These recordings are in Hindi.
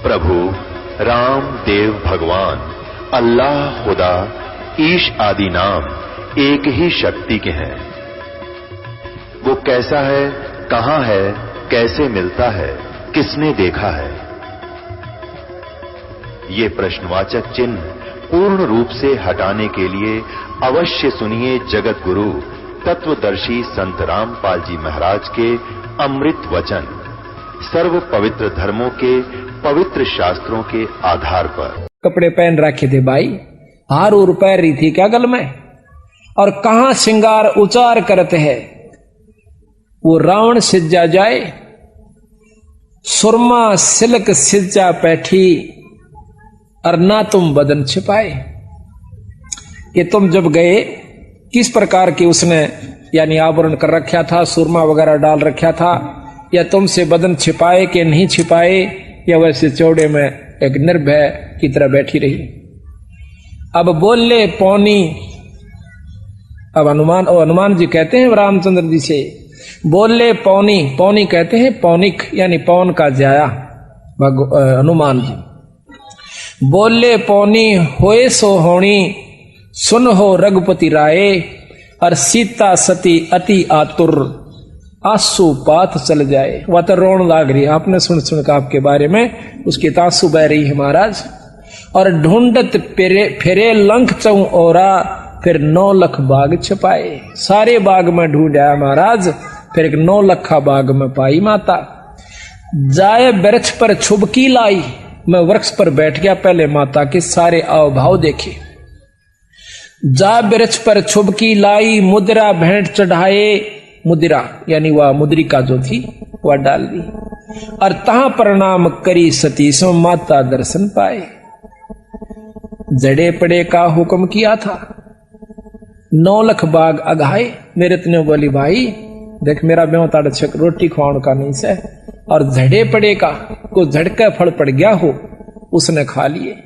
प्रभु राम देव भगवान अल्लाह खुदा ईश आदि नाम एक ही शक्ति के हैं। वो कैसा है, कहां है, कैसे मिलता है, किसने देखा है? ये प्रश्नवाचक चिन्ह पूर्ण रूप से हटाने के लिए अवश्य सुनिए जगत गुरु तत्वदर्शी संत रामपाल जी महाराज के अमृत वचन, सर्व पवित्र धर्मों के पवित्र शास्त्रों के आधार पर। कपड़े पहन रखे थे भाई, हार और पैर रही थी क्या गल में, और कहां श्रृंगार उचार करते हैं। वो रावण सिज्जा जाए, सुरमा सिल्क सिज्जा पैठी, और ना तुम बदन छिपाए। कि तुम जब गए किस प्रकार की उसने यानी आवरण कर रखा था, सुरमा वगैरह डाल रखा था, या तुमसे बदन छिपाए कि नहीं छिपाए, या वैसे चौड़े में एक निर्भय की तरह बैठी रही। अब बोले पौनी, अब हनुमान जी कहते हैं रामचंद्र जी से, बोले पौनी, पौनी कहते हैं पौनिक यानी पौन का जाया हनुमान जी। बोले पौनी होए सो होनी, सुन हो रघुपति राय, और सीता सती अति आतुर, आंसू पात चल जाए। वह तो रोन लाग रही है, आपने सुन कर आपके बारे में उसकी तांसू बह रही है महाराज। और ढूंढत फिरे लंक चौ ओरा, फिर 9 लाख बाग छपाए। सारे बाग में ढूंढा महाराज, फिर एक 9 लखा बाग में पाई माता। जाए वृक्ष पर छुबकी लाई, मैं वृक्ष पर बैठ गया, पहले माता के सारे आव भाव देखे। जा वृक्ष पर छुबकी लाई, मुद्रा भेंट चढ़ाए, मुद्रा यानी वह मुद्रिका जो थी वह डाल दी, और तहां प्रणाम करी सती सो माता दर्शन पाए। जड़े पड़े का हुक्म किया था, 9 लाख बाग अघाए। मेरे तने बोली भाई देख मेरा ब्यों ताड़ छक रोटी खुआण का नहीं से, और झड़े पड़े का को झड़का फल पड़ गया हो उसने खा लिए।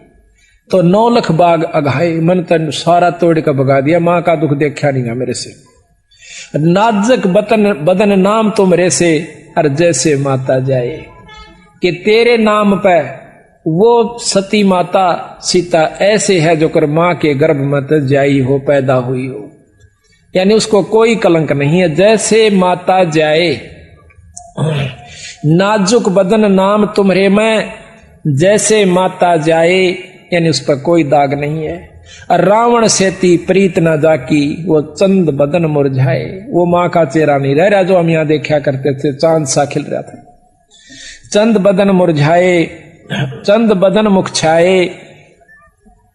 तो 9 लाख बाग अघाए, मन तन सारा तोड़ का भगा दिया, मां का दुख देखा नहीं मेरे से। नाजक बदन नाम तुमरे से, और जैसे माता जाए। कि तेरे नाम पे वो सती माता सीता ऐसे है जो कर मां के गर्भ में तो जाई हो, पैदा हुई हो, यानी उसको कोई कलंक नहीं है। जैसे माता जाए, नाजुक बदन नाम तुम्हारे में, जैसे माता जाए, यानी उस पर कोई दाग नहीं है। और रावण सेती प्रीत न जाकी, वो चंद बदन मुरझाए। वो मां का चेहरा नहीं रह रहा जो हम यहां देखा करते थे, चांद सा खिल रहा था। चंद बदन मुरझाए, चंद बदन मुख छाए,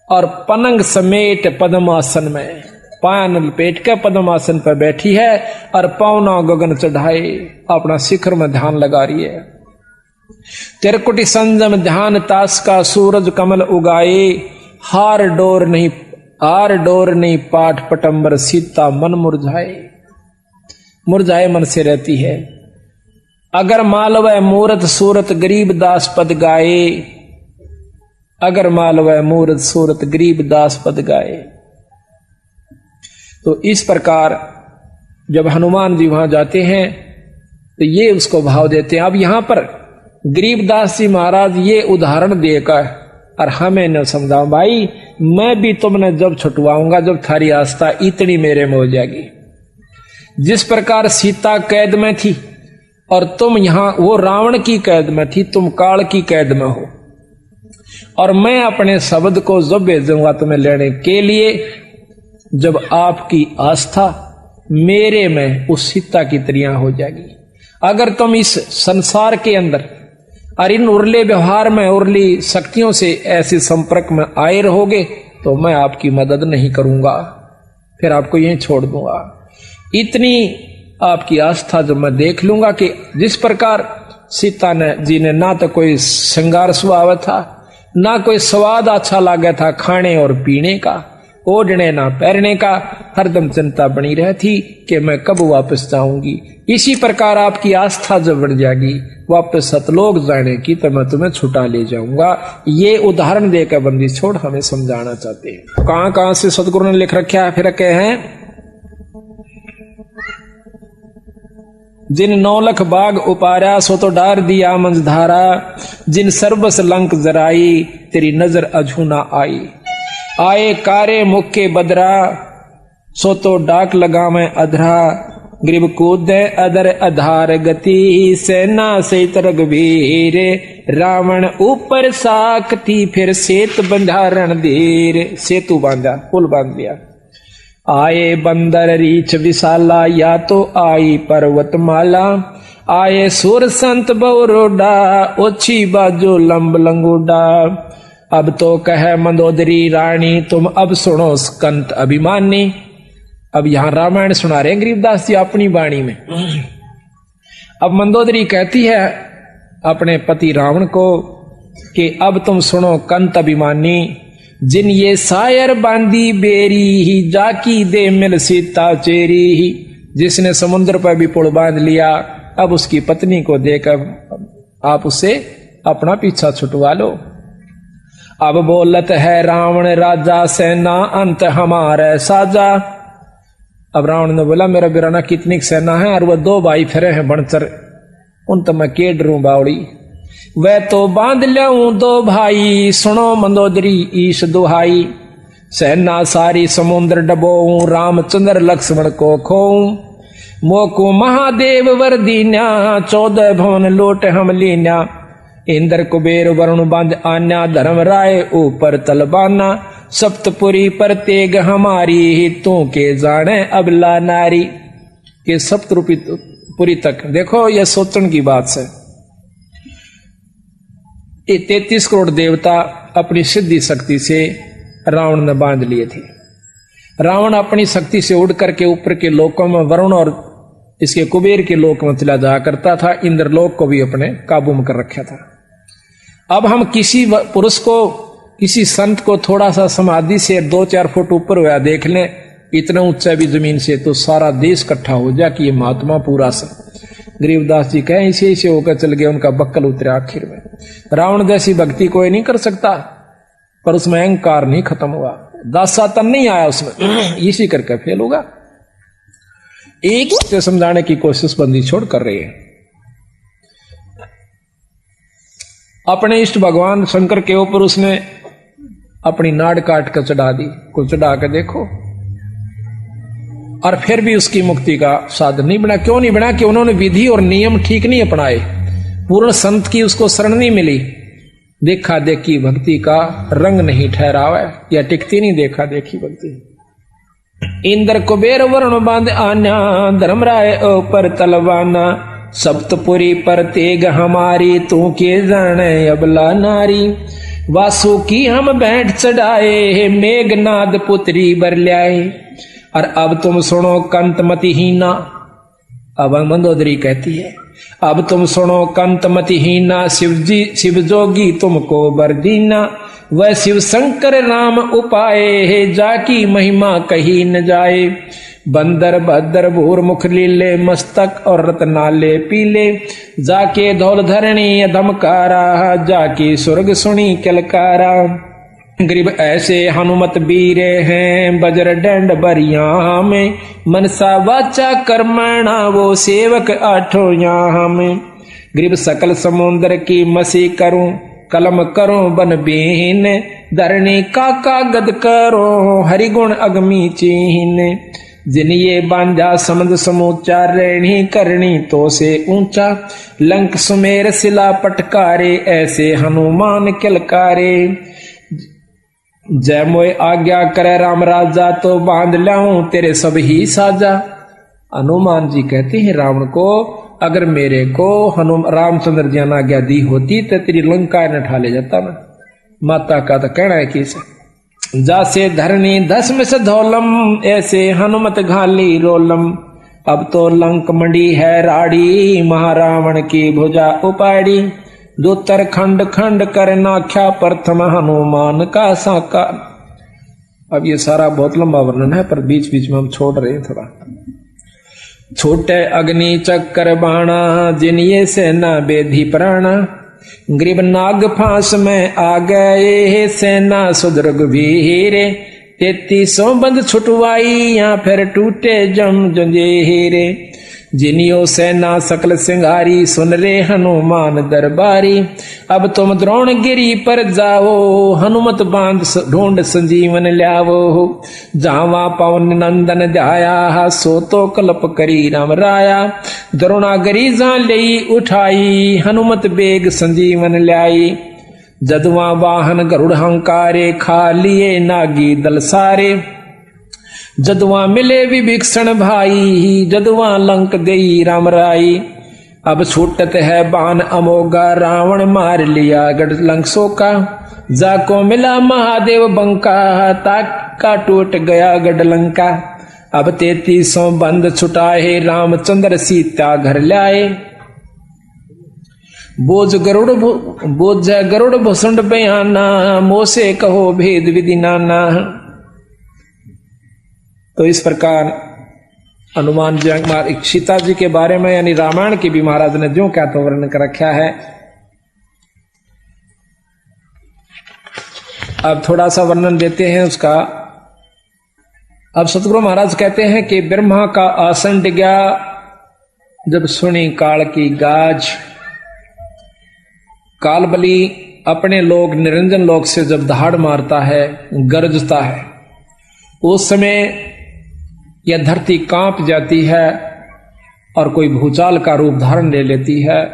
और पनंग समेट पद्मासन में, पायन लपेट के पद्मासन पर बैठी है, और पौना गगन चढ़ाए अपना शिखर में ध्यान लगा रही है। तिरकुटी संजम ध्यान तास का, सूरज कमल उगाए, हार डोर नहीं पाठ पटंबर, सीता मन मुरझाए मन से रहती है। अगर मालवय मूरत सूरत गरीब दास पद गाए, अगर मालवय मूरत सूरत गरीब दास पद गाए। तो इस प्रकार जब हनुमान जी वहां जाते हैं तो ये उसको भाव देते हैं। अब यहां पर गरीबदास जी महाराज ये उदाहरण देकर और हमें न समझाओ भाई, मैं भी तुमने जब छुटवाऊंगा जब थारी आस्था इतनी मेरे में हो जाएगी। जिस प्रकार सीता कैद में थी और तुम यहां वो रावण की कैद में थी, तुम काल की कैद में हो, और मैं अपने शब्द को जब भेजूंगा तुम्हें लेने के लिए, जब आपकी आस्था मेरे में उस सीता की तरह हो जाएगी। अगर तुम इस संसार के अंदर और इन उर्ले व्यवहार में उर्ली शक्तियों से ऐसे संपर्क में आए रहोगे तो मैं आपकी मदद नहीं करूंगा, फिर आपको यहीं छोड़ दूंगा। इतनी आपकी आस्था जो मैं देख लूंगा कि जिस प्रकार सीता जी ने ना तो कोई श्रृंगार स्वभाव था, ना कोई स्वाद अच्छा लगा था खाने और पीने का, ओढ़ने ना पहनने का, हरदम चिंता बनी रहती कि मैं कब वापस जाऊंगी। इसी प्रकार आपकी आस्था जब बढ़ जाएगी वापस सतलोक जाने की तो मैं तुम्हें छुटा ले जाऊंगा। ये उदाहरण देकर बंदी छोड़ हमें समझाना चाहते हैं। कहां कहां से सदगुरु ने लिख रखा है, फिर कहे हैं जिन 9 लाख बाग उपारा सो तो डार दिया मंझधारा, जिन सर्वस लंक जराई तेरी नजर अझू ना आई। आए कारे मुक्के बदरा सो तो डाक लगा मैं अधरा, ग्रीब कूदे अदर आधार गति सेना से रघुवीर, रावण ऊपर साकती फिर सेत बंधारण धीर। सेतु बांधा, पुल बांध लिया। आए बंदर रीछ विशाला या तो आई पर्वतमाला, आए सुर संत बौरोडा ओछी बाजो लंब लंगोडा। अब तो कह मंदोदरी रानी तुम अब सुनो स्कंत अभिमानी। अब यहां रामायण सुना रहे गरीबदास जी अपनी वाणी में। अब मंदोदरी कहती है अपने पति रावण को कि अब तुम सुनो कंत अभिमानी, जिन ये शायर बांधी बेरी जाकी दे मिल सीता चेरी। जिसने समुद्र पर भी पुल बांध लिया, अब उसकी पत्नी को देकर आप उससे अपना पीछा छुटवा लो। अब बोलत है रावण राजा सेना अंत हमारे साजा। अब रावण ने बोला मेरा बिराना कितनी सेना है और वह 2 भाई फिरे हैं बनचर, उन तो मैं के डरूं बावड़ी। वह तो बांध ल्याऊं 2 भाई सुनो मंदोदरी ईश दुहाई। सेना सारी समुद्र डबोऊं रामचंद्र लक्ष्मण को खोऊं। मोको महादेव वर दीन्या 14 भवन लोट हम लीन्या। इंद्र कुबेर वरुण बांध आन्या धर्म राय ऊपर तलबाना। सप्तपुरी पर तेग हमारी तू के जाने अबला नारी। के सप्तपुरी तक देखो यह सोचने की बात है। ये 33 करोड़ देवता अपनी सिद्धि शक्ति से रावण ने बांध लिए थे। रावण अपनी शक्ति से उड़ करके ऊपर के लोकों में वरुण और इसके कुबेर के लोक में चला जाया करता था। इंद्रलोक को भी अपने काबू में कर रखा था। अब हम किसी पुरुष को किसी संत को थोड़ा सा समाधि से 2-4 फुट ऊपर हुआ देख लें, इतना ऊंचा भी जमीन से, तो सारा देश इकट्ठा हो जाए कि ये महात्मा पूरा सा। गरीबदास जी कहें इसे इसे होकर चल गए, उनका बक्कल उतरे आखिर में। रावण जैसी भक्ति कोई नहीं कर सकता, पर उसमें अहंकार नहीं खत्म हुआ, दासातन नहीं आया उसमें, इसी करके फेल होगा। एक से समझाने की कोशिश बंदी छोड़ कर रही है। अपने इष्ट भगवान शंकर के ऊपर उसने अपनी नाड़ काट कर चढ़ा दी, को चढ़ा कर देखो, और फिर भी उसकी मुक्ति का साधन नहीं बना। क्यों नहीं बना? कि उन्होंने विधि और नियम ठीक नहीं अपनाए, पूर्ण संत की उसको शरण नहीं मिली, देखा देखी भक्ति का रंग नहीं ठहरावा या टिकती नहीं देखा देखी भक्ति। इंद्र कुबेर वरुण बांध आन्या धर्मराय ऊपर तलवाना। सप्तपुरी पर तेग हमारी तू के जाने अबला नारी। वासु की हम बैठ चढ़ाए मेघनाद पुत्री बर ल्याए। और अब तुम सुनो कंतमतिहीना। अब मंदोदरी कहती है अब तुम सुनो कंतमतिहीना, शिव जोगी तुमको बर दीना। वह शिव शंकर राम उपाय जाकी महिमा कही न जाए। बंदर भद्र भूर मुख लीले मस्तक और रत्नाले पीले। जाके धौल धरणी अधमकारा जाकी स्वर्ग सुनी कलकारा। गरीब ऐसे हनुमत बीरे हैं बजर डंड बरिया में। मनसा वाचा कर्मणा वो सेवक आठों यहाँ में। गरीब सकल समुद्र की मसी करूं कलम करो बन बीन। धरणी का कागद करो हरिगुण अगमी चीन। जिन ये बांधा समझ समूचा रहनी करनी तो से ऊंचा। लंक सुमेर सिला पटकारे ऐसे हनुमान किलकारे। जय मोय आज्ञा करे राम राजा तो बांध लाऊं तेरे सब ही साजा। हनुमान जी कहते हैं रावण को अगर मेरे को रामचंद्र जी ने आज्ञा दी होती तो तेरी लंका न ठा ले जाता ना। माता का तो कहना है कि जासे धरणी दस में से धौलम ऐसे हनुमत घाली रोलम। अब तो लंक मंडी है राड़ी महारावण की भुजा उपाड़ी। दूतर खंड खंड कर नाख्या प्रथम हनुमान का साका। अब ये सारा बहुत लंबा वर्णन है पर बीच बीच में हम छोड़ रहे हैं थोड़ा। छोटे अग्नि चक्कर बाणा जिन ये सेना बेधी प्राणा। ग्रीब नाग फांस में आ गए सेना सुदर्ग वीरे। 3300 बंद छुटवाई या फिर टूटे जम जंजीरे। जिनियो सेना सकल सिंगारी, सुन रे हनुमान दरबारी। अब तुम द्रोणगिरी पर जाओ, हनुमत बांध ढूंढ संजीवन ल्यावो। जावा पवन नंदन ध्याया, सो तो कल्प करी राम राया। द्रोणागिरी जा लई उठाई, हनुमत बेग संजीवन ल्याई। जदुआ वाहन गरुड़ हंकारे, खा लिए नागी दल सारे। जदुआ मिले विभीषण भाई, जदुआ लंक देई राम राई। अब छूटत है बाण अमोगा, रावण मार लिया गढ़ लंक सोका। जाको मिला महादेव बंका, ताका टूट गया गढ़ लंका। अब 33 बंद छुटाए, रामचंद्र सीता घर लाए। बोझ गरुड़ भुसुंड बयाना, मोसे कहो भेद विधि नाना। तो इस प्रकार हनुमान जी सीता जी के बारे में यानी रामायण की भी महाराज ने जो क्या तो वर्णन कर रखा है। अब थोड़ा सा वर्णन देते हैं उसका। अब सतगुरु महाराज कहते हैं कि ब्रह्मा का आसन डिगा, जब सुनी काल की गाज। कालबली अपने लोग निरंजन लोक से जब दहाड़ मारता है, गरजता है, उस समय यह धरती कांप जाती है और कोई भूचाल का रूप धारण ले लेती है।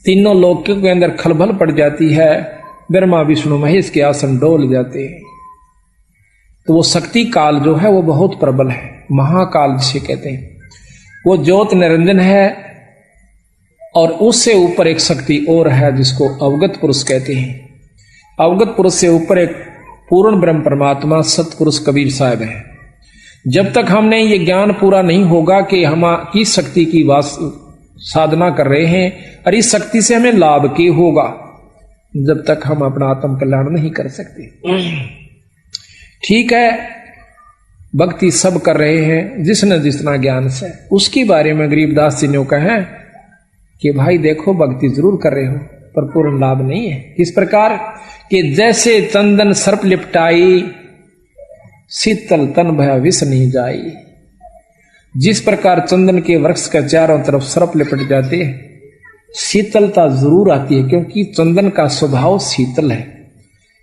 तीनों लोकों के अंदर खलबल पड़ जाती है। ब्रह्मा विष्णु महेश के आसन डोल जाते हैं। तो वो शक्ति काल जो है वो बहुत प्रबल है, महाकाल जिसे कहते हैं। वो ज्योत निरंजन है और उससे ऊपर एक शक्ति और है जिसको अवगत पुरुष कहते हैं। अवगत पुरुष से ऊपर एक पूर्ण ब्रह्म परमात्मा सतपुरुष कबीर साहब है। जब तक हमने ये ज्ञान पूरा नहीं होगा कि हम किस शक्ति की साधना कर रहे हैं और इस शक्ति से हमें लाभ क्या होगा, जब तक हम अपना आत्म कल्याण नहीं कर सकते। ठीक है, भक्ति सब कर रहे हैं जिसने जितना ज्ञान से, उसके बारे में गरीबदास जी ने कहा कि भाई देखो भक्ति जरूर कर रहे हो पर पूर्ण लाभ नहीं है। किस प्रकार कि जैसे चंदन सर्प लिपटाई, शीतल तन भया विष नहीं जाई। जिस प्रकार चंदन के वृक्ष के चारों तरफ सर्प लिपट जाते हैं, शीतलता जरूर आती है क्योंकि चंदन का स्वभाव शीतल है,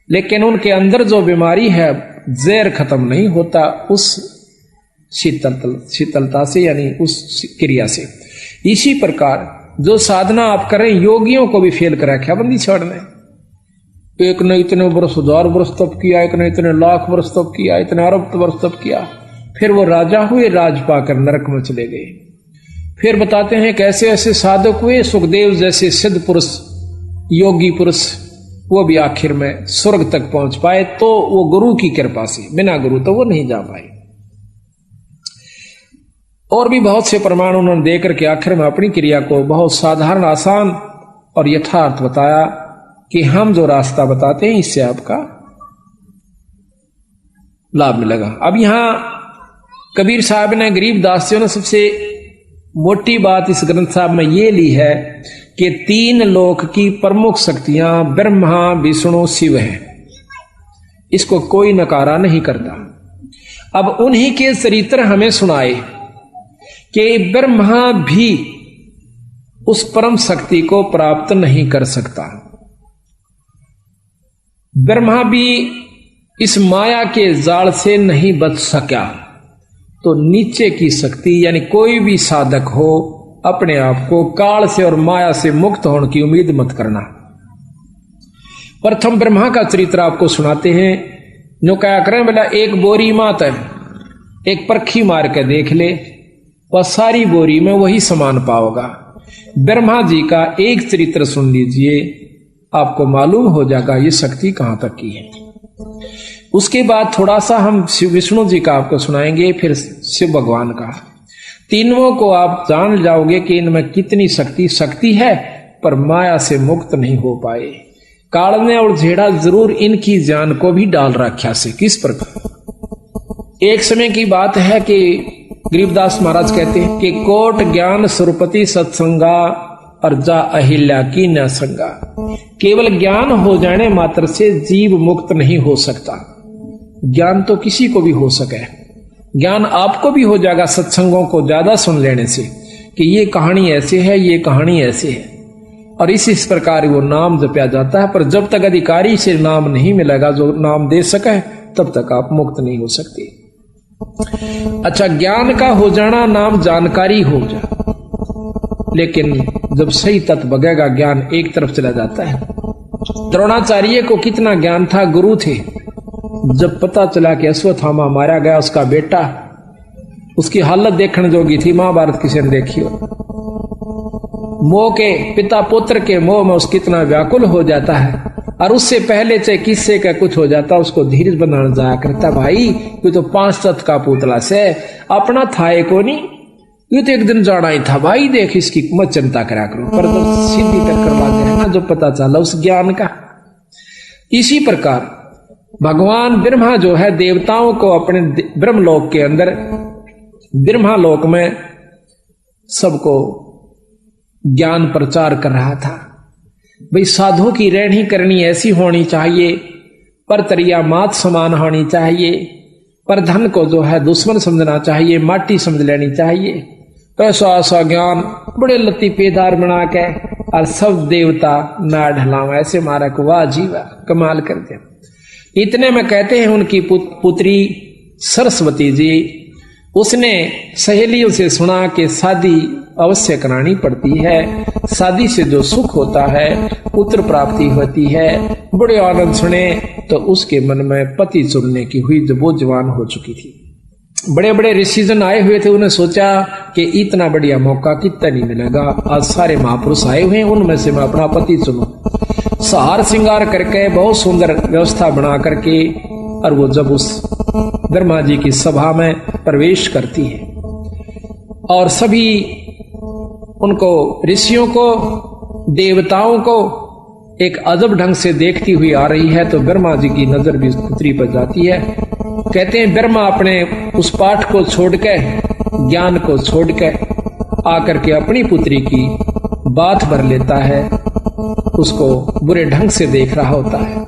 लेकिन उनके अंदर जो बीमारी है जहर खत्म नहीं होता उस शीतलता से, यानी उस क्रिया से। इसी प्रकार जो साधना आप करें, योगियों को भी फेल कर रखा बंदी छोड़ने। एक ने इतने वर्ष 1000 वर्ष तप किया, एक ने इतने लाख वर्ष तप किया, इतने अरब वर्ष तप किया, फिर वो राजा हुए, राज पाकर नरक में चले गए। फिर बताते हैं कैसे ऐसे साधक हुए, सुखदेव जैसे सिद्ध पुरुष, योगी पुरुष, वो भी आखिर में स्वर्ग तक पहुंच पाए। तो वो गुरु की कृपा से, बिना गुरु तो वो नहीं जा पाए। और भी बहुत से प्रमाण उन्होंने देकर के आखिर में अपनी क्रिया को बहुत साधारण, आसान और यथार्थ बताया कि हम जो रास्ता बताते हैं इससे आपका लाभ मिलेगा। अब यहां कबीर साहब ने, गरीबदास जी ने सबसे मोटी बात इस ग्रंथ साहब में ये ली है कि 3 लोक की प्रमुख शक्तियां ब्रह्मा विष्णु शिव हैं। इसको कोई नकारा नहीं करता। अब उन्हीं के चरित्र हमें सुनाए कि ब्रह्मा भी उस परम शक्ति को प्राप्त नहीं कर सकता। ब्रह्मा भी इस माया के जाल से नहीं बच सका। तो नीचे की शक्ति यानी कोई भी साधक हो, अपने आप को काल से और माया से मुक्त होने की उम्मीद मत करना। प्रथम ब्रह्मा का चरित्र आपको सुनाते हैं। जो क्या करें बोला, एक बोरी मात है, एक परखी मार के देख ले, वह सारी बोरी में वही समान पाओगा। ब्रह्मा जी का एक चरित्र सुन लीजिए, आपको मालूम हो जाएगा ये शक्ति कहां तक की है। उसके बाद थोड़ा सा हम शिव विष्णु जी का आपको सुनाएंगे, फिर शिव भगवान का। तीनों को आप जान जाओगे कि इनमें कितनी शक्ति है, पर माया से मुक्त नहीं हो पाए। काल ने और झेड़ा जरूर इनकी जान को भी डाल रखा से। किस प्रकार? एक समय की बात है कि गरीबदास महाराज कहते हैं कि कोट ज्ञान सुरपति सत्संगा और जा अहिल्या की न संगा। केवल ज्ञान हो जाने मात्र से जीव मुक्त नहीं हो सकता। ज्ञान तो किसी को भी हो सके, ज्ञान आपको भी हो जाएगा सत्संगों को ज्यादा सुन लेने से, कि ये कहानी ऐसे है, ये कहानी ऐसे है, और इस प्रकार वो नाम जपया जाता है। पर जब तक अधिकारी से नाम नहीं मिलेगा जो नाम दे सके, तब तक आप मुक्त नहीं हो सकते। अच्छा, ज्ञान का हो जाना नाम जानकारी हो जाए, लेकिन जब सही तत्व बगेगा ज्ञान एक तरफ चला जाता है। द्रोणाचार्य को कितना ज्ञान था, गुरु थे। जब पता चला कि अश्वत्थामा मारा गया, उसका बेटा, उसकी हालत देखने जोगी थी, महाभारत किसी ने देखी हो। मोह के, पिता पुत्र के मोह में उसको कितना व्याकुल हो जाता है, और उससे पहले चाहे किससे का कुछ हो जाता, उसको धीरज बनाना जाया करता। भाई ये तो 5 तत्व का पुतला से अपना था को नहीं, ये तो एक दिन जाना ही था भाई, देख इसकी मत चिंता करा करो। पर जब सीधी टक्कर लग गया ना, जो पता चला उस ज्ञान का। इसी प्रकार भगवान ब्रह्मा जो है देवताओं को अपने ब्रह्मलोक के अंदर, ब्रह्मालोक में सबको ज्ञान प्रचार कर रहा था। भाई साधु की रहनी करनी ऐसी होनी चाहिए, पर तरिया मात समान होनी चाहिए, पर धन को जो है दुश्मन समझना चाहिए, माटी समझ लेनी चाहिए। ऐसा ऐसा ज्ञान बड़े लतीफेदार बना के, और सब देवता ना ढलाओ ऐसे मारा को, वाह जी वाह, कमाल कर दिया। इतने में कहते हैं उनकी पुत्री सरस्वती जी, उसने सहेलियों से सुना कि शादी अवश्य करानी पड़ती है, शादी से जो सुख होता है, पुत्र प्राप्ति होती है। बड़े आनंद सुने तो उसके मन में पति चुनने की हुई, जब वो जवान हो चुकी थी। बड़े बड़े ऋषिजन आए हुए थे, उन्हें सोचा कि इतना बढ़िया मौका कितना नहीं मिलेगा, आज सारे महापुरुष आए हुए हैं, उनमें से मैं अपना पति चुनूं। सहार श्रृंगार करके बहुत सुंदर व्यवस्था बना करके, और वो जब उस ब्रह्मा जी की सभा में प्रवेश करती है और सभी उनको, ऋषियों को, देवताओं को एक अजब ढंग से देखती हुई आ रही है, तो ब्रह्मा जी की नजर भी उस पुत्री पर जाती है। कहते हैं ब्रह्मा अपने उस पाठ को छोड़ के, ज्ञान को छोड़ के आकर के अपनी पुत्री की बात भर लेता है, उसको बुरे ढंग से देख रहा होता है।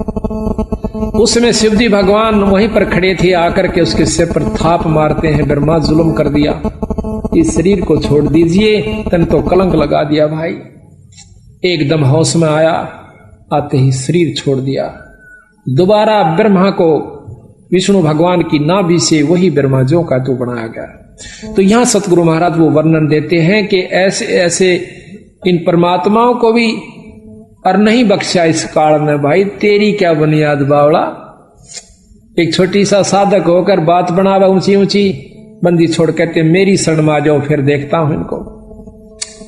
उसमें शिवजी भगवान वहीं पर खड़े थे, आकर के उसके सिर पर थाप मारते हैं, ब्रह्मा जुल्म कर दिया, इस शरीर को छोड़ दीजिए, तन तो कलंक लगा दिया भाई। एकदम होश में आया, आते ही शरीर छोड़ दिया। दोबारा ब्रह्मा को विष्णु भगवान की नाभि से वही ब्रह्मा जो का तो बनाया गया। तो यहां सतगुरु महाराज वो वर्णन देते हैं कि ऐसे ऐसे इन परमात्माओं को भी और नहीं बख्शा इस काल में। भाई तेरी क्या बुनियाद बावड़ा, एक छोटी सा साधक होकर बात बनावा ऊंची ऊंची, बंदी छोड़ कहते मेरी शरण में आ जाओ, फिर देखता हूं इनको।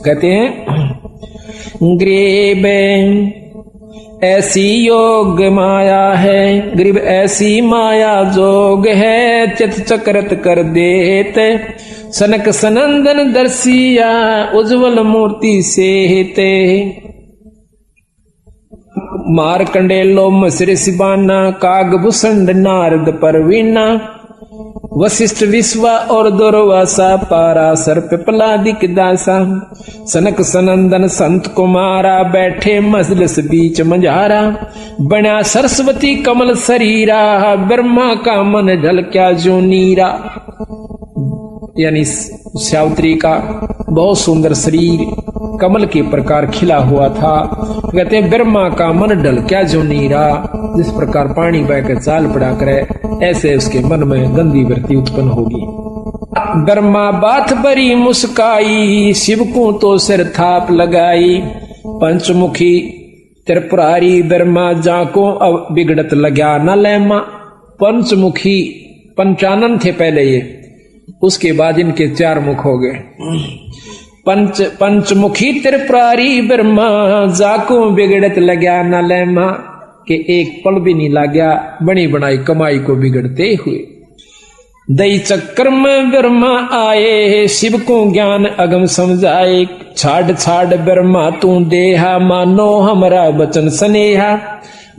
कहते हैं ग्रीब ऐसी योग माया है, ग्रीब ऐसी माया जोग है, चित चक्रत कर देते, सनक सनंदन दर्शिया उज्जवल मूर्ति से हेते। मारकंडेलो मसरे सिबाना, कागभूषण नारद परवीना, वशिष्ठ विश्वा और दुर्वासा, पाराशर पिपलादिक दासा, सनक सनंदन संत कुमारा, बैठे मजलिस बीच मझारा, बना सरस्वती कमल शरीरा, ब्रह्मा का मन झलक्या जो नीरा। यानी सावित्री का बहुत सुंदर शरीर कमल के प्रकार खिला हुआ था। कहते हैं ब्रह्मा का मन ढल क्या जो नीरा, जिस प्रकार पानी बह कर चाल पड़ा करे, ऐसे उसके मन में गंदी वृत्ति उत्पन्न होगी। ब्रह्मा बात बरी मुस्काई, शिव को तो सिर थाप लगाई, पंचमुखी त्रिपुरारी, ब्रह्मा जाको अब बिगड़त लग्या न लेमा। पंचमुखी, पंचानन थे पहले ये, उसके बाद इनके 4 मुख हो गए। पंचमुखी त्रिपुरारी ब्रह्मा, जाको बिगड़त लग्या न लेमा, के एक पल भी नहीं लाग्या बनी बनाई कमाई को बिगड़ते हुए। दई चक्कर में ब्रह्मा आए, शिव को ज्ञान अगम समझाए, छाड़ छाड़ ब्रह्मा तू देहा, मानो हमरा वचन स्नेहा।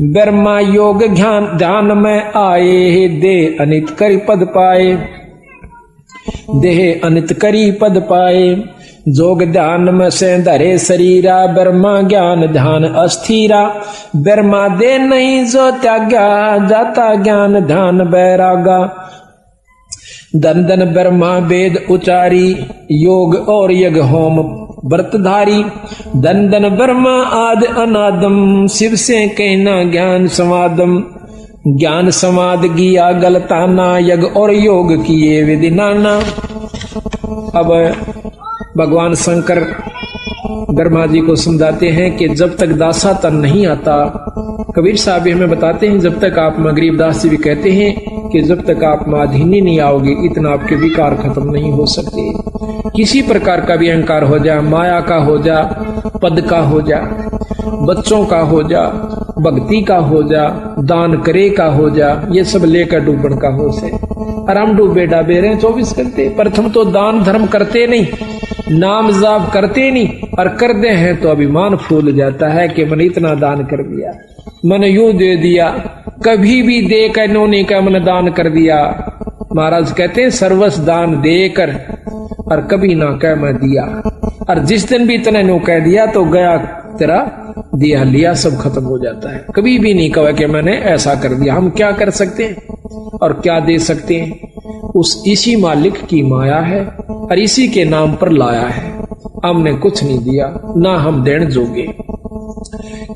ब्रह्मा योग ध्यान में आए, दे अनित करी पद पाए, देह अनित करी पद पाए। जोग ध्यान में से धरे शरीरा, ब्रह्मा ज्ञान ध्यान अस्थिरा। ब्रह्मा दे नहीं जो त्यागा, जाता ज्ञान ध्यान बैरागा। धन धन ब्रह्मा वेद उचारी, योग और यज्ञ होम व्रतधारी। धन धन ब्रह्मा आदि अनादम, शिव से कहना ज्ञान समादम। ज्ञान समाद किया गलताना, यज्ञ और योग किए विधि नाना। अब भगवान शंकर ब्रह्मा जी को समझाते हैं कि जब तक दासा तन नहीं आता, कबीर साहब हमें बताते हैं जब तक आप में, गरीबदास जी भी कहते हैं कि जब तक आप माधीनी नहीं आओगे इतना आपके विकार खत्म नहीं हो सकते। किसी प्रकार का भी अहंकार हो जा, माया का हो जा, पद का हो जा, बच्चों का हो जा, भक्ति का हो जा, दान करे का हो जा, ये सब लेकर डूबन का हो से। और हम डूबे डाबे रहे 24 घंटे। प्रथम तो दान धर्म करते नहीं, नाम जाप करते नहीं, और कर दे हैं तो अभिमान फूल जाता है कि मैंने इतना दान कर दिया, मैंने यूं दे दिया, कभी भी दे कर इन्होंने का मैंने दान कर दिया। महाराज कहते हैं सर्वस्व दान देकर और कभी ना कह मैं दिया, और जिस दिन भी इतने नो कह दिया तो गया तेरा दिया लिया सब खत्म हो जाता है। कभी भी नहीं कहा कि मैंने ऐसा कर दिया। हम क्या कर सकते हैं और क्या दे सकते हैं? उस इसी मालिक की माया है और इसी के नाम पर लाया है। हमने कुछ नहीं दिया, ना हम देने जोगे।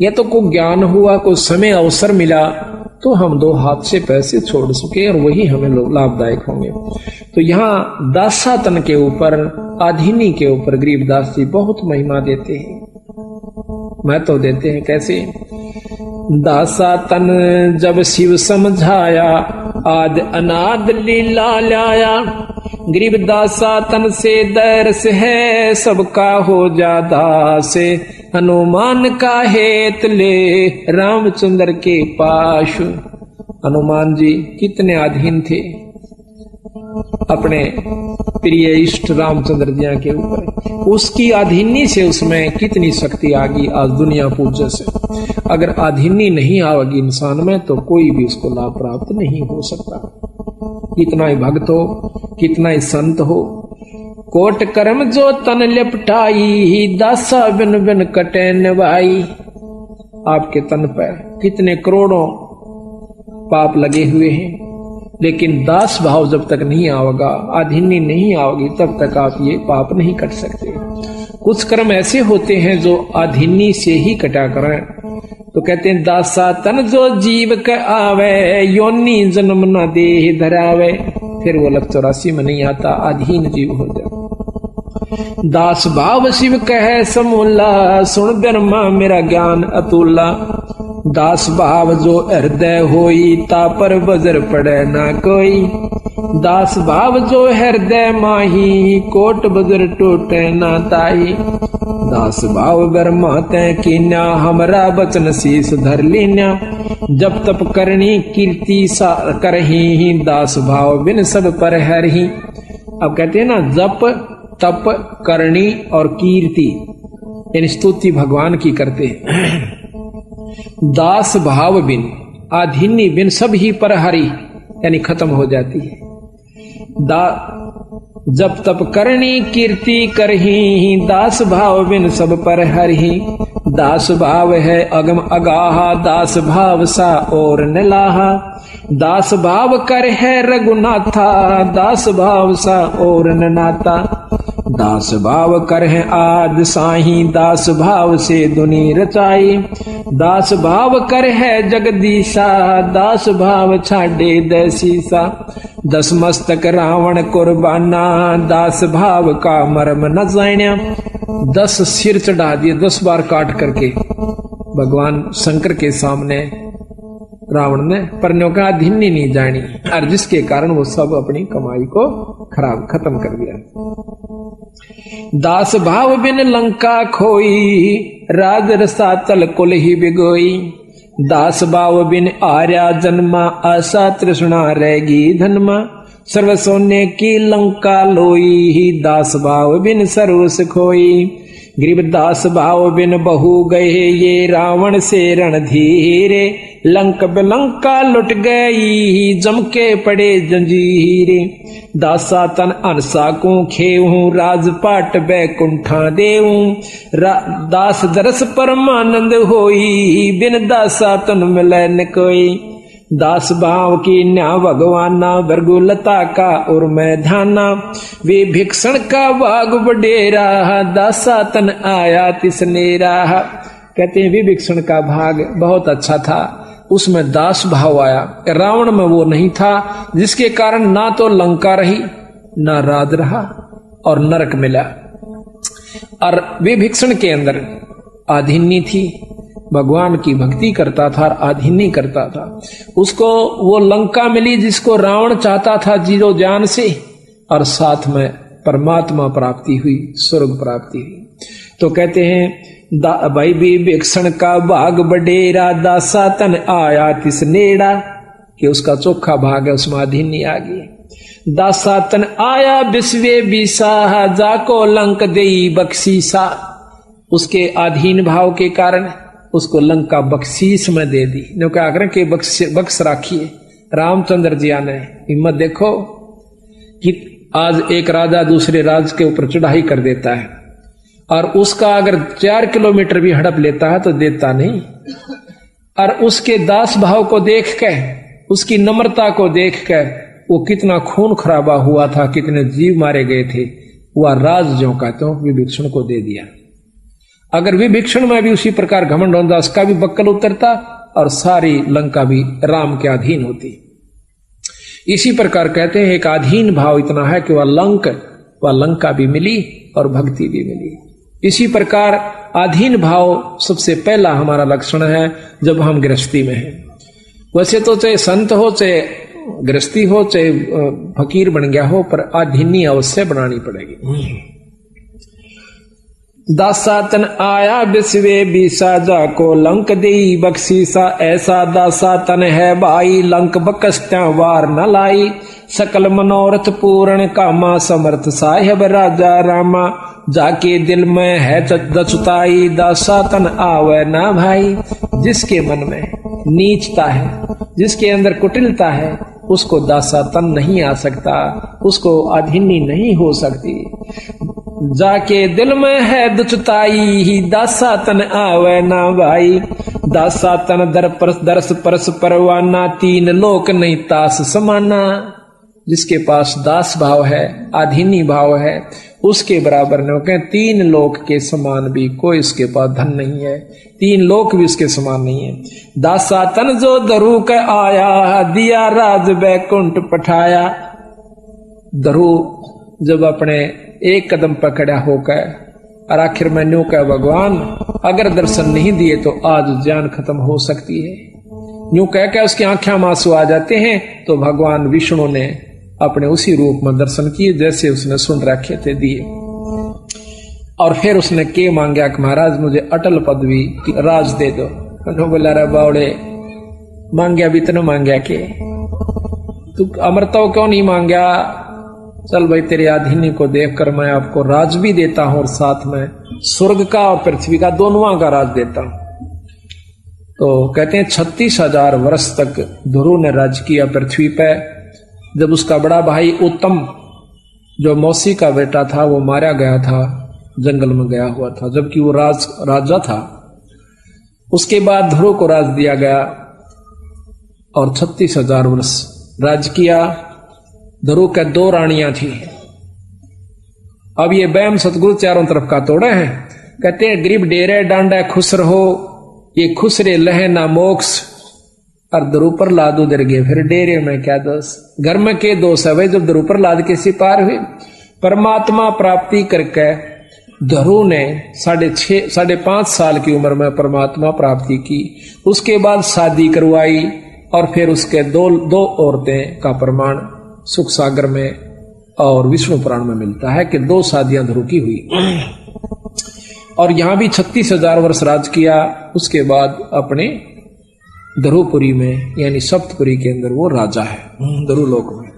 ये तो कोई ज्ञान हुआ, कोई समय अवसर मिला तो हम दो हाथ से पैसे छोड़ सके और वही हमें लाभदायक होंगे। तो यहाँ दासा तन के ऊपर, आधीनी के ऊपर गरीबदास जी बहुत महिमा देते हैं, महत्व देते हैं। कैसे? दासा तन जब शिव समझाया, आद अनाद लीला लाया। गरीब दासा तन से दर्श है, सबका हो जादा से। हनुमान का हेत ले, रामचंद्र के पास। हनुमान जी कितने अधीन थे अपने प्रिय इष्ट रामचंद्र जी के ऊपर, उसकी अधीनी से उसमें कितनी शक्ति आ गई आज दुनिया पूज्य से। अगर अधीनी नहीं आवेगी इंसान में तो कोई भी उसको लाभ प्राप्त नहीं हो सकता। कितना ही भक्त हो, कितना ही संत हो, कोट कर्म जो तन लिपटाई, दासा बिन बिन कटे निभाई। आपके तन पर कितने करोड़ों पाप लगे हुए हैं, लेकिन दास भाव जब तक नहीं आवेगा, अधीनी नहीं आओगी, तब तक आप ये पाप नहीं कट सकते। कुछ कर्म ऐसे होते हैं जो अधीनी से ही कटा करें। तो कहते हैं दासा तन जो जीव के आवे, योनि जन्म न देह धरावे। फिर वो 84 में नहीं आता, अधीन जीव हो जाए। दास भाव शिव कहे समूला, सुन ब्रह्मा मेरा ज्ञान अतुला। दास भाव जो हृदय होई, ता पर बजर पड़े ना कोई। दास भाव जो हृदय माही, कोट बजर टूटे ना ताई। दास भाव ब्रह्मा तै कीन्या, हमरा बचन शीस धर लीन्या। जब तप करनी कीर्ति सा करही, दास भाव बिन सब पर हरही। अब कहते हैं ना, जप तप करनी और कीर्ति, इन स्तुति भगवान की करते हैं। दास भाव बिन, आधीनी बिन सब ही पर हरी, यानी खत्म हो जाती है। जब तप करनी कीर्ति करही, दास भाव बिन सब पर हरही। दास भाव है अगम अगाहा, दास भाव सा और नलाहा। दास भाव कर है रघुनाथा, दास भाव सा और ननाता। दास भाव कर है आद साही, दास भाव से दुनी रचाई। दास भाव कर है जगदीशा, दास भाव छाड़े दैसीसा। 10 मस्तक रावण कुर्बाना, दास भाव का मर्म न जान्या। 10 सिर चढ़ा दिए, 10 बार काट करके भगवान शंकर के सामने रावण ने, परन्यों का अधीन नहीं जानी, और जिसके कारण वो सब अपनी कमाई को खत्म कर दिया। दास भाव बिन लंका खोई, राज रसातल कुल ही बिगोई। दास भाव बिन आर्या जन्मा, आशा तृष्णा रहेगी धनमा। सर्व सोने की लंका लोई, दास भाव बिन सर्व सुखोई। गरीब दास भाव बिन बहु गए, ये रावण से रणधीरे। लंक बिलंका लुट गई, जम के पड़े जंजीरे। दासा तन अनसा को खेऊं, राजपाट बैकुंठा देऊं। दास दरस परमानंद होई, बिन दासा तन मिलै न कोई। दास भाव की न्या भगवाना भृगुलता का और मैदाना वे भिक्षण का भाग बडेरा दासा तन आया तिसनेरा। कहते हैं विभीषण का भाग बहुत अच्छा था, उसमें दास भाव आया। रावण में वो नहीं था, जिसके कारण ना तो लंका रही ना राज रहा और नरक मिला। और विभीषण के अंदर आधिन्य थी, भगवान की भक्ति करता था, आधिन्य करता था। उसको वो लंका मिली जिसको रावण चाहता था जीरो जान से, और साथ में परमात्मा प्राप्ति हुई, स्वर्ग प्राप्ति हुई। तो कहते हैं भाई विभीषण का भाग बडेरा दासा तन आया तिसनेड़ा, कि उसका चोखा भाग है, उसमें आधिन्य आ गई। दासा तन आया विश्वे बीसा जाको लंक देई बख्शीसा, उसके अधीन भाव के कारण उसको लंका बख्शीश में दे दी। जो क्या करें कि बख्श राखिए रामचंद्र जी ने हिम्मत देखो कि आज एक राजा दूसरे राज के ऊपर चढ़ाई कर देता है, और उसका अगर 4 किलोमीटर भी हड़प लेता है तो देता नहीं। और उसके दास भाव को देख के, उसकी नम्रता को देख के, वो कितना खून खराबा हुआ था, कितने जीव मारे गए थे, वह राज जो का तो विभीषण को दे दिया। अगर विभीषण में भी उसी प्रकार घमंड होता, उसका भी बक्कल उतरता और सारी लंका भी राम के अधीन होती। इसी प्रकार कहते हैं एक अधीन भाव इतना है कि वह लंका भी मिली और भक्ति भी मिली। इसी प्रकार अधीन भाव सबसे पहला हमारा लक्षण है जब हम गृहस्थी में हैं। वैसे तो चाहे संत हो, चाहे गृहस्थी हो, चाहे फकीर बन गया हो, पर अधीनी अवश्य बनानी पड़ेगी। दासा तन आया विश्वे बीसा जाको लंक देई बख्शीसा, ऐसा दासा तन है भाई लंक बकस्त्या वार न लाई। सकल मनोरथ पूर्ण कामा समर्थ साहेब राजा रामा, जाके दिल में है दचुताई दासा तन आवे ना भाई। जिसके मन में नीचता है, जिसके अंदर कुटिलता है, उसको दासा तन नहीं आ सकता, उसको अधीनी नहीं हो सकती। जाके दिल में है दुचताई दासा तन आवे ना भाई। दासा तन दरस परस परवाना, 3 लोक नहीं तास समाना। जिसके पास दास भाव है, अधीनी भाव है, उसके बराबर न कहें 3 लोक के समान भी कोई उसके पास धन नहीं है, 3 लोक भी उसके समान नहीं है। दासा तन जो दरु के आया, दिया राज बैकुंठ पठाया। दरु जब अपने एक कदम पकड़ा होकर और आखिर में न्यू कह भगवान अगर दर्शन नहीं दिए तो आज जान खत्म हो सकती है, न्यू कह के उसकी आंखें में आंसू आ जाते हैं। तो भगवान विष्णु ने अपने उसी रूप में दर्शन किए जैसे उसने सुन रखे थे, दिए। और फिर उसने के मांगा कि महाराज मुझे अटल पदवी राज दे दो। बोला रे बावड़े, मांगया भी तो मांगया के तू अमरता क्यों नहीं मांगया? चल भाई तेरे अधीनी को देखकर मैं आपको राज भी देता हूं और साथ में स्वर्ग का और पृथ्वी का दोनों का राज देता हूं। तो कहते हैं 36,000 वर्ष तक ध्रुव ने राज किया पृथ्वी पे। जब उसका बड़ा भाई उत्तम जो मौसी का बेटा था वो मारा गया था, जंगल में गया हुआ था, जबकि वो राजा था। उसके बाद ध्रुव को राज दिया गया और 36,000 वर्ष राज किया। ध्रुव के 2 रानियां थी। अब ये बैम सतगुरु चारों तरफ का तोड़े हैं। कहते हैं गरीब डेरे डांडा खुश रहो, ये खुश रे लहे ना मोक्ष। और ध्रुव पर लाद उधर गए, फिर डेरे में क्या दोष, घर में के दोष है भाई। जब ध्रुव पर लाद के सिपार हुए, परमात्मा प्राप्ति करके ध्रुव ने 5.5 साल की उम्र में परमात्मा प्राप्ति की। उसके बाद शादी करवाई और फिर उसके दो औरतें का प्रमाण सुख सागर में और विष्णु पुराण में मिलता है कि 2 शादियां ध्रुव की हुई। और यहां भी 36,000 वर्ष राज किया। उसके बाद अपने ध्रुवपुरी में यानी सप्तपुरी के अंदर वो राजा है ध्रुवलोक में।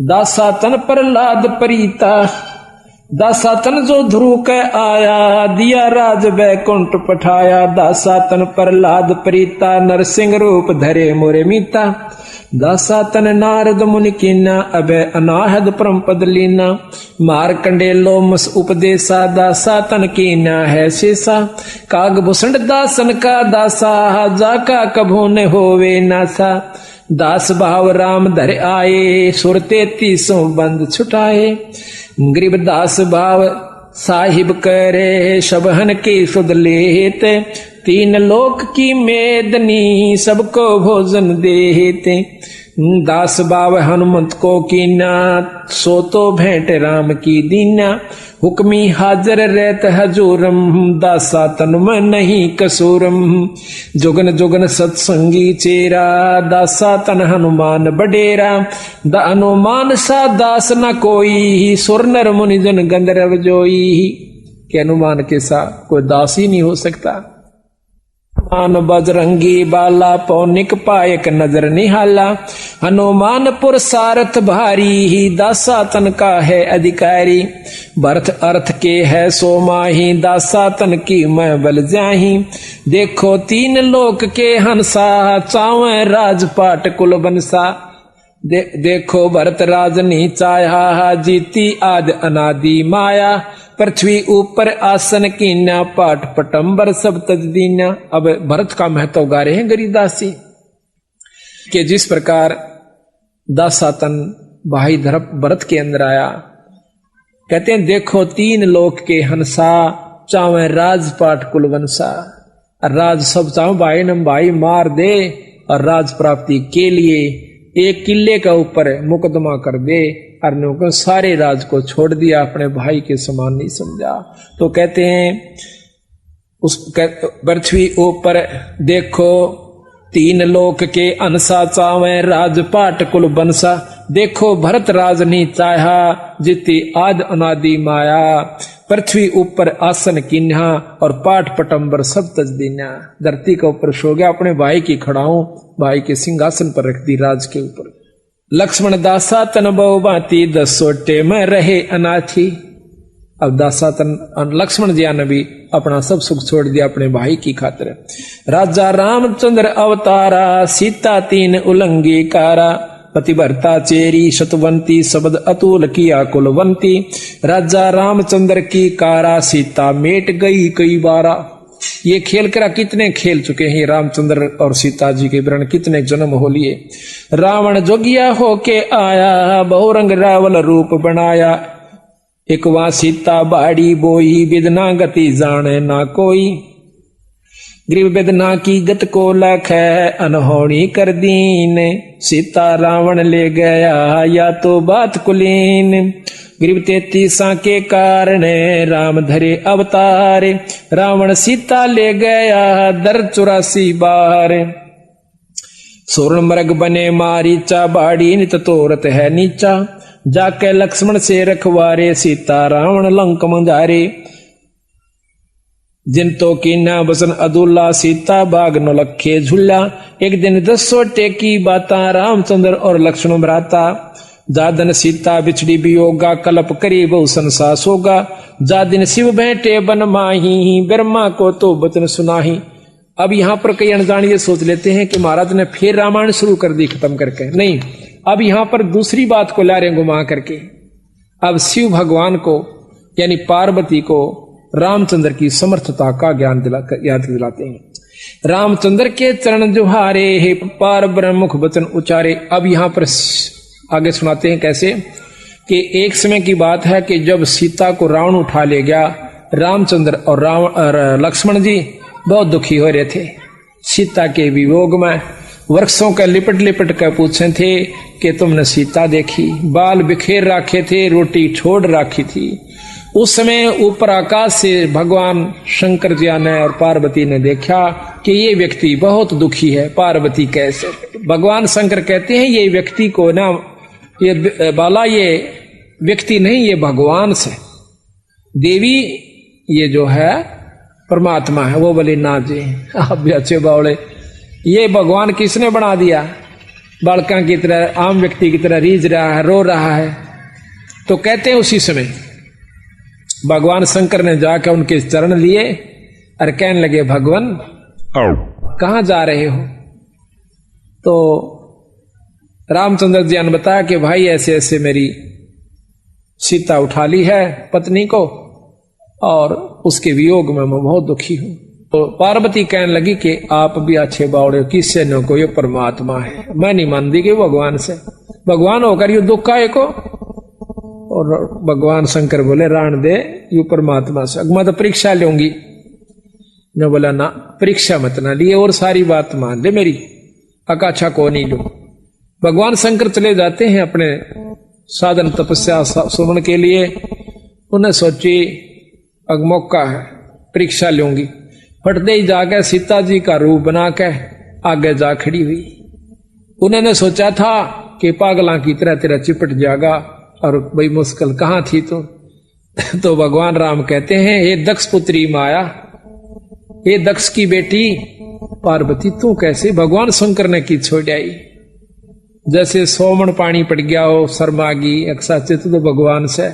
दासा तन प्रहलाद प्रीता, दासा तन जो ध्रुव के आया, दिया राज बैकुंठ पठाया। दासा तन प्रहलाद प्रीता, नरसिंह रूप धरे मोरे मीता। दासा तन नारद मुनि कीना अभय अनाहद परम पद लीना मार कंडे लोमस उपदेशा दासा तन कीना है शेषा काग भूषण दासन का दासा जाका कभू न होवे नासा दास भाव राम धर आए सुर 33 बंद छुटाए गरीब दास भाव साहिब करे शबहन के सुध लेते 3 लोक की मेदनी सबको भोजन देते दास बाव हनुमंत को कीना सो तो भेंट राम की दीना हुक्मी हाजर रहत हजूरम दासा तन में नहीं कसूरम जोगन जोगन सत्संगी चेरा दासा तन हनुमान बडेरा द हनुमान सा दास न कोई सुर नर मुनि जन गंधर्व जोई के हनुमान के सा कोई दास ही नहीं हो सकता हनुमान बजरंगी बाला पौनिक पायक नजर निहाला हनुमान पुर सारथ भारी दासा तन का है अधिकारी भरत अर्थ के है सो माही दासा तन की मैं बल जाही देखो 3 लोक के हंसा चावे राजपाट कुल बनसा देखो भरत राजनी चाया जीती आद अनादि माया पृथ्वी ऊपर आसन कीना पाट पटंबर सब तज दीना। अब भरत का महत्व गा रहे हैं गरीदास जी कि जिस प्रकार दासातन भाई भरत के अंदर आया कहते हैं देखो 3 लोक के हंसा चावे राजपाट कुलवंशा राज सब चाहो भाई नम भाई मार दे और राज प्राप्ति के लिए एक किले का ऊपर मुकदमा कर दे अर्णों को सारे राज को छोड़ दिया अपने भाई के समान नहीं समझा। तो कहते हैं उस पृथ्वी ऊपर देखो 3 लोक के अनसा चावे राजपाट कुल बनसा देखो भरत राज नहीं चाहा जिति आद अनादि माया पृथ्वी ऊपर आसन किन्हा और पाठ पटंबर सब तज दीना धरती के ऊपर सो गया अपने भाई की खड़ाऊं भाई के सिंहासन पर रख दी राज के ऊपर। लक्ष्मण दासा तन बहु बाती 10 सोटे में रहे अनाथी। अब दासा तन लक्ष्मण जी ने भी अपना सब सुख छोड़ दिया अपने भाई की खातिर। राजा रामचंद्र अवतारा सीता 3 उलंगी कारा पतिव्रता चेरी शतवंती शब्द अतुल किया कुलवंती राजा रामचंद्र की कारा सीता मेट गई कई बारा। ये खेल करा कितने खेल चुके हैं रामचंद्र और सीता जी के वर्ण कितने जन्म हो लिए। रावण जोगिया होके आया बहुरंग रावल रूप बनाया एक वहां सीता बाड़ी बोई बिदना गति जाने ना कोई ग्रीव वेदना की गत को लख है अनहोनी कर दीन सीता रावण ले गया या तो बात कुलीन ग्रीव 33 के कारण राम धरे अवतार रावण सीता ले गया दर 84 बार सोरण मृग बने मारीचा बाड़ी नित तोरत है नीचा जाके लक्ष्मण से रखवारे सीता रावण लंक मंजारे जिन तो कीना बसन अदुल्ला सीता बाग न लखे झुल्ला एक दिन 10 सोटे की बाता रामचंद्र और लक्ष्मण भ्राता जादन सीता बिछड़ी वियोगा कलप करी बहु संसा सोगा जा दिन शिव बैठे बन माही ब्रह्मा को तो बचन सुनाही। अब यहाँ पर कई अनजान ये सोच लेते हैं कि महाराज ने फिर रामायण शुरू कर दी खत्म करके। नहीं, अब यहाँ पर दूसरी बात को ला रहे घुमा करके। अब शिव भगवान को यानी पार्वती को रामचंद्र की समर्थता का ज्ञान याद दिलाते हैं। रामचंद्र के चरण जुहारे हे पार ब्रह्म मुख वचन उचारे। अब यहाँ पर आगे सुनाते हैं कैसे कि एक समय की बात है कि जब सीता को रावण उठा ले गया रामचंद्र और लक्ष्मण जी बहुत दुखी हो रहे थे। सीता के वियोग में वृक्षों का लिपट लिपट कर पूछे थे कि तुमने सीता देखी, बाल बिखेर रखे थे, रोटी छोड़ रखी थी। उस समय ऊपर आकाश से भगवान शंकर जी ने और पार्वती ने देखा कि ये व्यक्ति बहुत दुखी है। पार्वती कैसे? भगवान शंकर कहते हैं ये व्यक्ति को ना ये बाला ये व्यक्ति नहीं, ये भगवान से देवी ये जो है परमात्मा है। वो बोले ना जी आप भी अच्छे बावड़े, ये भगवान किसने बना दिया? बालका की तरह आम व्यक्ति की तरह रीझ रहा है, रो रहा है। तो कहते हैं उसी समय भगवान शंकर ने जाकर उनके चरण लिए और कहने लगे भगवान कहां जा रहे हो? तो रामचंद्र जी ने बताया कि भाई ऐसे ऐसे मेरी सीता उठा ली है पत्नी को और उसके वियोग में मैं बहुत दुखी हूं। तो पार्वती कहने लगी कि आप भी अच्छे बावड़े, किससे न को ये परमात्मा है, मैं नहीं मानती कि भगवान से, भगवान होकर यू दुख आए को। और भगवान शंकर बोले राण दे यू परमात्मा से, मैं तो परीक्षा लूंगी। ने बोला ना परीक्षा मत ना लिए और सारी बात मान ले मेरी, अकाछा को नहीं लू। भगवान शंकर चले जाते हैं अपने साधन तपस्या सुमन के लिए। उन्हें सोची अब मौका है, परीक्षा लूंगी। फटते ही जाकर सीता जी का रूप बना के आगे जा खड़ी हुई। उन्होंने सोचा था कि पागला की तरह तेरा चिपट जाएगा और भाई मुश्किल कहाँ थी तो भगवान राम कहते हैं हे दक्ष पुत्री माया, हे दक्ष की बेटी पार्वती तू कैसे भगवान शंकर ने की छोड़ आई। जैसे सोमन पानी पड़ गया हो शर्मागी अक्सा चित तो भगवान से,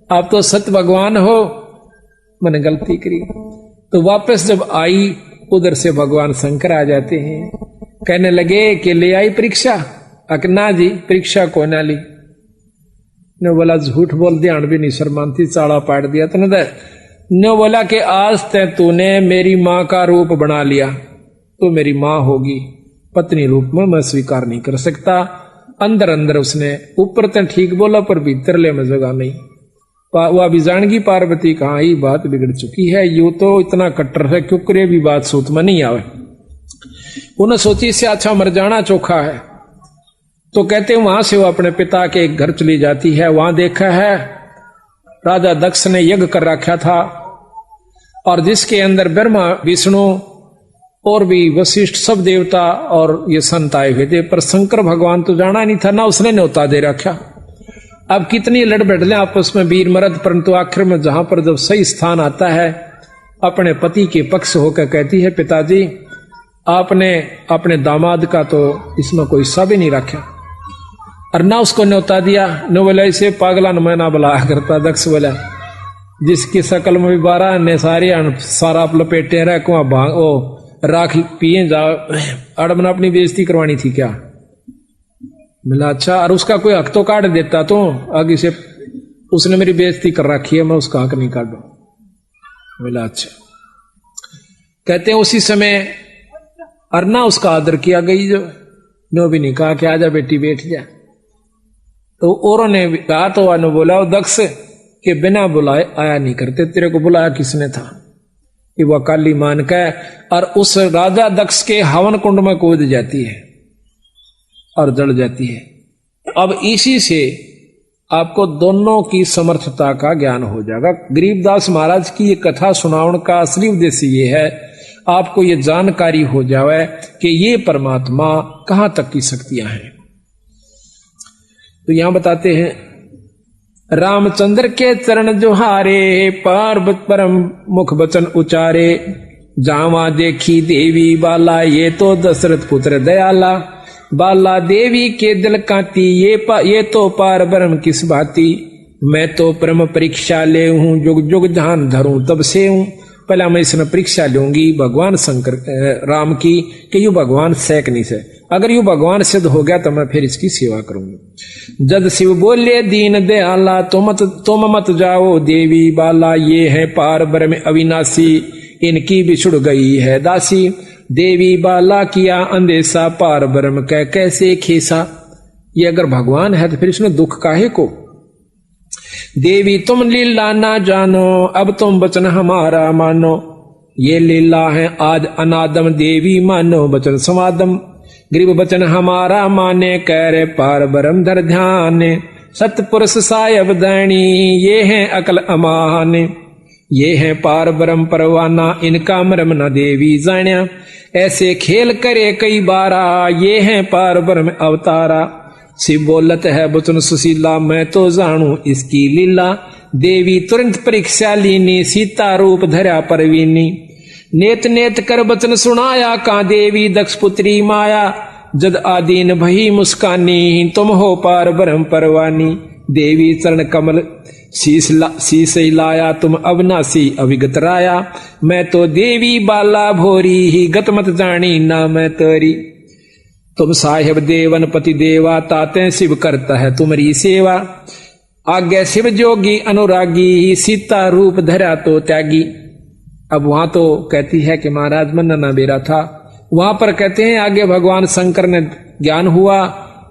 आप तो सत्य भगवान हो, मैंने गलती करी। तो वापस जब आई उधर से भगवान शंकर आ जाते हैं, कहने लगे कि ले आई परीक्षा। अकना जी परीक्षा को ना ली। ने बोला झूठ बोल ध्यान भी नहीं शर्मांती चाड़ा पाट दिया। तो ने बोला कि आज तूने मेरी माँ का रूप बना लिया तो मेरी माँ होगी, पत्नी रूप में मैं स्वीकार नहीं कर सकता। अंदर अंदर उसने ऊपर तो ठीक बोला पर भीतर ले में जगह नहीं। वह भी जानगी पार्वती कहाँ ही बात बिगड़ चुकी है, यू तो इतना कट्टर है क्यों करे भी बात सूत में नहीं आवे। उन्हें सोची इससे अच्छा मर जाना चोखा है। तो कहते वहां से वो अपने पिता के घर चली जाती है। वहां देखा है राजा दक्ष ने यज्ञ कर रखा था और जिसके अंदर ब्रह्मा विष्णु और भी वशिष्ठ सब देवता और ये संत आए हुए थे, पर शंकर भगवान तो जाना नहीं था ना, उसने न्योता दे रखा। अब कितनी लड़ बैठले आपस में वीर मर्द, परंतु आखिर में जहां पर जब सही स्थान आता है अपने पति के पक्ष होकर कहती है पिताजी आपने अपने दामाद का तो इसमें कोई हिस्सा भी नहीं रखा और ना उसको न्योता दिया। न बोला इसे पागला न मैना बुलाया करता। दक्ष बोला जिसकी शकल में भी 12 ने सारा लपेटे रह कुआ भांग ओ राख पिए जा अड़मन अपनी बेइज्जती करवानी थी क्या। मिला अच्छा, और उसका कोई हक तो काट देता तो आगे से उसने मेरी बेइज्जती कर रखी है, मैं उसका हक नहीं काटू। मिला अच्छा। कहते हैं उसी समय अरना उसका आदर किया गई, जो नो भी नहीं कहा कि आजा बेटी बैठ जा। तो औरों ने कहा तो वह बोला दक्ष के बिना बुलाए आया नहीं करते, तेरे को बुलाया किसने था। कि वह काली मान का और उस राजा दक्ष के हवन कुंड में कूद जाती है और जल जाती है। अब इसी से आपको दोनों की समर्थता का ज्ञान हो जाएगा। गरीबदास महाराज की ये कथा सुनाने का असली उद्देश्य ये है आपको ये जानकारी हो जाए कि ये परमात्मा कहां तक की शक्तियां हैं। तो यहां बताते हैं रामचंद्र के चरण जोहारे पार्वत परम मुख बचन उचारे जावा देखी देवी बाला ये तो दशरथ पुत्र दयाला बाला देवी के दिल काती ये तो पार ब्रह्म किस भांति मैं तो परम परीक्षा ले हूं जुग जुग ध्यान धरूं तब से हूं। पहला मैं इसमें परीक्षा लूंगी भगवान शंकर राम की कि यू भगवान सैक नहीं से, अगर यू भगवान सिद्ध हो गया तो मैं फिर इसकी सेवा करूंगी। जद शिव बोले दीन दयाला तुम मत जाओ देवी बाला ये है पार ब्रह्म अविनाशी इनकी बिछुड़ गई है दासी देवी बाला किया अंदेशा पार ब्रह्म कह कैसे खेसा। ये अगर भगवान है तो फिर इसमें दुख काहे को। देवी तुम लीला ना जानो अब तुम वचन हमारा मानो ये लीला है आज अनादम देवी मानो वचन समादम गरीब वचन हमारा माने कह रे पार ब्रह्म धर ध्यान सतपुरुष सायब दैनी ये है अकल अमान ये है पार ब्रह्म परवाना इनका मरम न देवी जाण्या ऐसे खेल करे कई बारा ये है पार ब्रह्म अवतारा शिव बोलत है वचन सुशीला मैं तो जानू इसकी लीला देवी तुरंत परीक्षा लीनी सीता रूप धरा परवीनी नेत नेत कर वचन सुनाया का देवी दक्ष पुत्री माया जद आदीन भई मुस्कानी तुम हो पार ब्रह्म परवानी देवी चरण कमल शीश लाया तुम अविनाशी अविगत राया मैं तो देवी बाला भोरी ही गत मत जानी ना मैं तोरी। तुम साहेब देवन पति देवा, ताते शिव करता है तुम्हारी सेवा। आज्ञा शिव जोगी अनुरागी, सीता रूप धरा तो त्यागी। अब वहां तो कहती है कि महाराज मन ना बेरा था, वहां पर कहते हैं आगे भगवान शंकर ने ज्ञान हुआ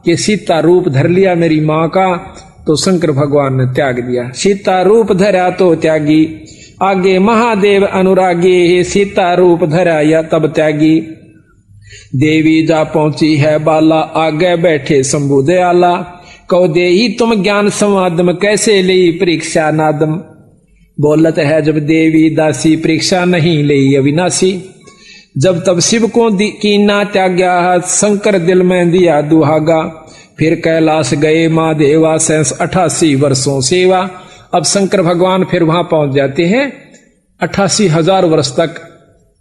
कि सीता रूप धर लिया मेरी मां का, तो शंकर भगवान ने त्याग दिया। सीता रूप धरा तो त्यागी, आगे महादेव अनुरागी, सीता रूप धरा या तब त्यागी। देवी जा पहुंची है बाला, आगे बैठे शंभु दयाला। कहो दे ही तुम ज्ञान संवादम, कैसे ली परीक्षा नादम। बोलत है जब देवी दासी, परीक्षा नहीं ली अविनाशी। जब तब शिव को कीना त्याग्या, शंकर दिल में दिया दुहागा। फिर कैलाश गए महादेवा, 88 वर्षों सेवा। अब शंकर भगवान फिर वहां पहुंच जाते हैं 88,000 वर्ष तक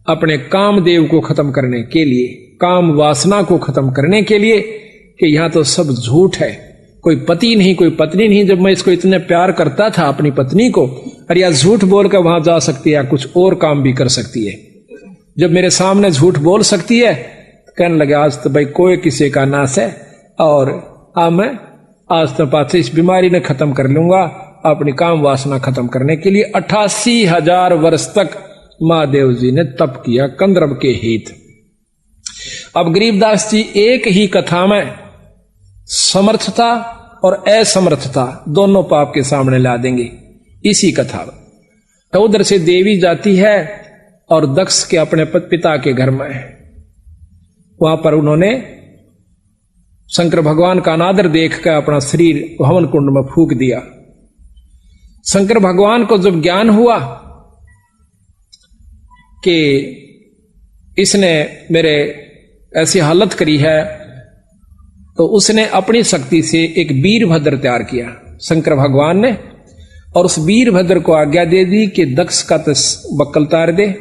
अपने कामदेव को खत्म करने के लिए, काम वासना को खत्म करने के लिए, कि यहां तो सब झूठ है, कोई पति नहीं कोई पत्नी नहीं। जब मैं इसको इतने प्यार करता था अपनी पत्नी को, और या झूठ बोलकर वहां जा सकती है या कुछ और काम भी कर सकती है। जब मेरे सामने झूठ बोल सकती है, तो कहने लगे आज तो भाई कोई किसी का नाश है, और मैं आज तो पाछे इस बीमारी ने खत्म कर लूंगा अपनी काम वासना खत्म करने के लिए। 88,000 वर्ष तक महादेव जी ने तप किया कंदर्प के हित। अब गरीबदास जी एक ही कथा में समर्थता और असमर्थता दोनों पाप के सामने ला देंगे इसी कथा में। तो उधर से देवी जाती है और दक्ष के अपने पिता के घर में, वहां पर उन्होंने शंकर भगवान का अनादर देखकर अपना शरीर हवन कुंड में फूंक दिया। शंकर भगवान को जब ज्ञान हुआ कि इसने मेरे ऐसी हालत करी है, तो उसने अपनी शक्ति से एक वीरभद्र तैयार किया शंकर भगवान ने, और उस वीरभद्र को आज्ञा दे दी कि दक्ष का बक्कल तार दे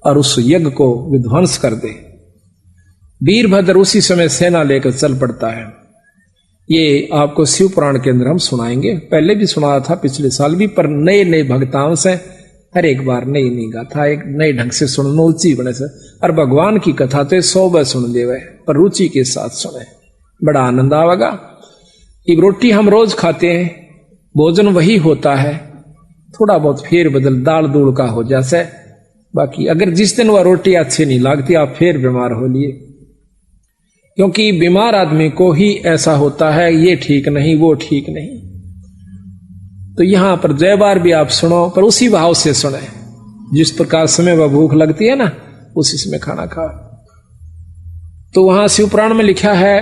और उस यज्ञ को विध्वंस कर दे। वीरभद्र उसी समय सेना लेकर चल पड़ता है। ये आपको शिव पुराण के अंदर हम सुनाएंगे, पहले भी सुनाया था पिछले साल भी, पर नए नए भक्ताओं से हर एक बार नई नई गाथा एक नए ढंग से सुनना रुचि बने से। और भगवान की कथा तो 100 बार सुन देवे, पर रुचि के साथ सुने, बड़ा आनंद आवेगा। एक रोटी हम रोज खाते हैं, भोजन वही होता है, थोड़ा बहुत फेर बदल दाल दूल का हो जैसे। बाकी अगर जिस दिन वह रोटी अच्छी नहीं लगती, आप फिर बीमार हो लिए, क्योंकि बीमार आदमी को ही ऐसा होता है, ये ठीक नहीं वो ठीक नहीं। तो यहां पर जय बार भी आप सुनो, पर उसी भाव से सुने जिस प्रकार समय वह भूख लगती है ना, उसी समय खाना खाओ। तो वहां शिव पुराण में लिखा है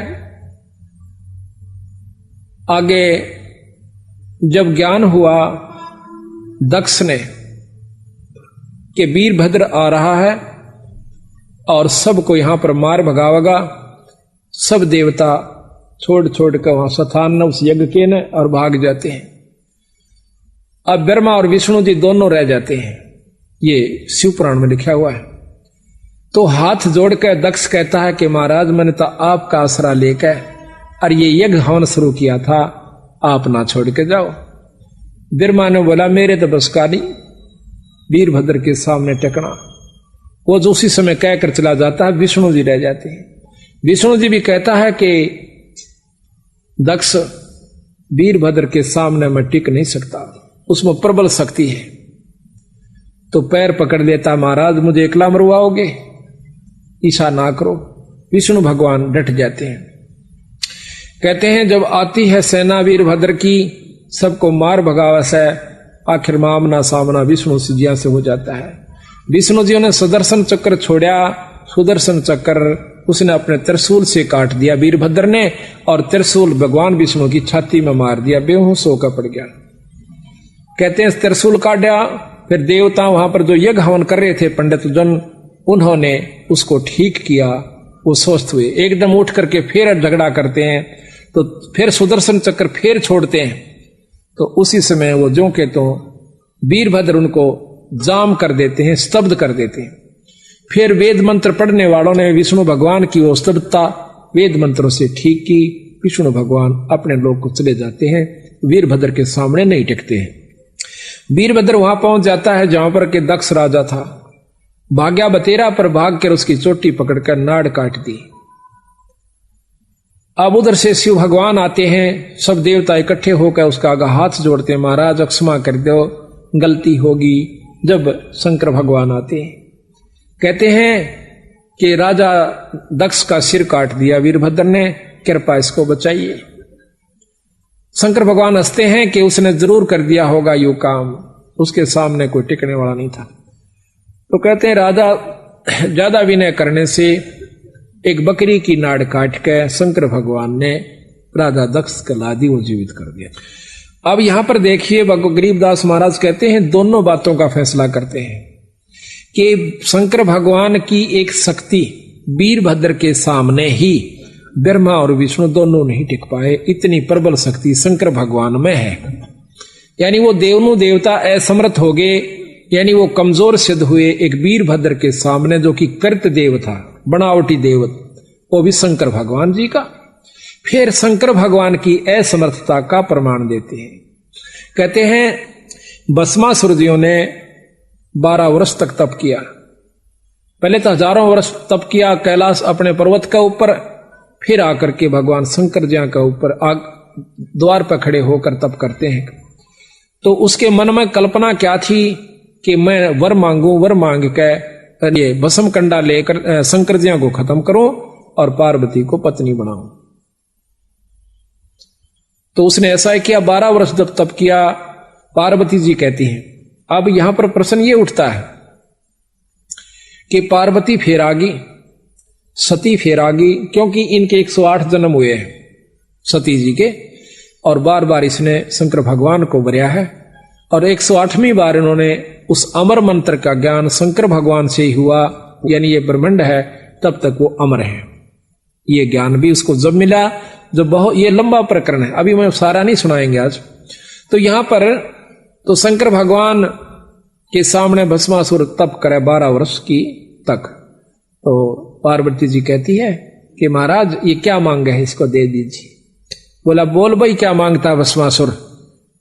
आगे, जब ज्ञान हुआ दक्ष ने कि वीरभद्र आ रहा है और सबको यहां पर मार भगावेगा, सब देवता छोड़ छोड़ कर वहां स्थान न उस यज्ञ के न और भाग जाते हैं। अब ब्रह्मा और विष्णु जी दोनों रह जाते हैं, ये शिव पुराण में लिखा हुआ है। तो हाथ जोड़कर दक्ष कहता है कि महाराज मैंने तो आपका आसरा लेकर और ये यज्ञ हवन शुरू किया था, आप ना छोड़ के जाओ। ब्रह्मा ने बोला मेरे तो बस का नहीं वीरभद्र के सामने टकना। वो जो उसी समय कहकर चला जाता है, विष्णु जी रह जाते हैं। विष्णु जी भी कहता है कि दक्ष वीरभद्र के सामने मैं टिक नहीं सकता, उसमें प्रबल शक्ति है। तो पैर पकड़ लेता, महाराज मुझे एकला मरवाओगे, ईसा ना करो। विष्णु भगवान डट जाते हैं, कहते हैं जब आती है सेना वीरभद्र की, सबको मार भगावा से आखिर में आमना सामना विष्णु जी से हो जाता है। विष्णु जी ने सुदर्शन चक्र छोड़ा, सुदर्शन चक्र उसने अपने त्रिशूल से काट दिया वीरभद्र ने, और त्रिशूल भगवान विष्णु की छाती में मार दिया, बेहोश होकर पड़ गया। कहते हैं त्रिशूल काटा, फिर देवता वहां पर जो यज्ञ हवन कर रहे थे पंडित जन, उन्होंने उसको ठीक किया, वो स्वस्थ हुए। एकदम उठ करके फिर झगड़ा करते हैं, तो फिर सुदर्शन चक्र फिर छोड़ते हैं। तो उसी समय वो जो के तो वीरभद्र उनको जाम कर देते हैं, स्तब्ध कर देते हैं। फिर वेद मंत्र पढ़ने वालों ने विष्णु भगवान की वो स्तब्धता वेद मंत्रों से ठीक की। विष्णु भगवान अपने लोक को चले जाते हैं, वीरभद्र के सामने नहीं टिकते हैं। वीरभद्र वहां पहुंच जाता है जहां पर के दक्ष राजा था, भाग्या बतेरा पर भाग कर उसकी चोटी पकड़कर नाड़ काट दी। अब उधर से शिव भगवान आते हैं, सब देवता इकट्ठे होकर उसका आगे हाथ जोड़ते हैं, महाराज क्षमा कर दो, गलती होगी। जब शंकर भगवान आते हैं, कहते हैं कि राजा दक्ष का सिर काट दिया वीरभद्र ने, कृपा इसको बचाइए। शंकर भगवान हंसते हैं कि उसने जरूर कर दिया होगा यू काम, उसके सामने कोई टिकने वाला नहीं था। तो कहते हैं राजा ज्यादा विनय करने से एक बकरी की नाड़ काट के शंकर भगवान ने राजा दक्ष का लादी वो जीवित कर दिया। अब यहां पर देखिए गरीबदास महाराज कहते हैं दोनों बातों का फैसला करते हैं कि शंकर भगवान की एक शक्ति वीरभद्र के सामने ही ब्रह्मा और विष्णु दोनों नहीं टिक पाए, इतनी प्रबल शक्ति शंकर भगवान में है। यानी वो देवनु देवता असमर्थ हो गए, यानी वो कमजोर सिद्ध हुए एक वीरभद्र के सामने, जो कि कृत देव था, बनावटी देव, वो भी शंकर भगवान जी का। फिर शंकर भगवान की असमर्थता का प्रमाण देते हैं। कहते हैं भस्मासुर जियों ने 12 वर्ष तक तप किया। पहले तो हजारों वर्ष तप किया कैलाश अपने पर्वत का ऊपर, फिर आकर के भगवान शंकर जी का ऊपर द्वार पर खड़े होकर तप करते हैं। तो उसके मन में कल्पना क्या थी कि मैं वर मांगू, वर मांग के ये भस्म कंडा लेकर शंकर जी को खत्म करूं और पार्वती को पत्नी बनाऊं। तो उसने ऐसा ही किया, 12 वर्ष जब तप किया। पार्वती जी कहती हैं, अब यहां पर प्रश्न ये उठता है कि पार्वती फिर आ गई, सती फिर आ गई, क्योंकि इनके 108 जन्म हुए हैं सती जी के, और बार बार इसने शंकर भगवान को वरया है, और 108वीं बार इन्होंने उस अमर मंत्र का ज्ञान शंकर भगवान से ही हुआ, यानी ये ब्रह्मांड है तब तक वो अमर है। ये ज्ञान भी उसको जब मिला, जब बहुत, ये लंबा प्रकरण है, अभी मैं सारा नहीं सुनाएंगे आज। तो यहां पर तो शंकर भगवान के सामने भस्मासुर तप करे 12 वर्ष की तक। तो पार्वती जी कहती है कि महाराज ये क्या मांगे है, इसको दे दीजिए। बोला बोल भाई क्या मांगता भस्मासुर,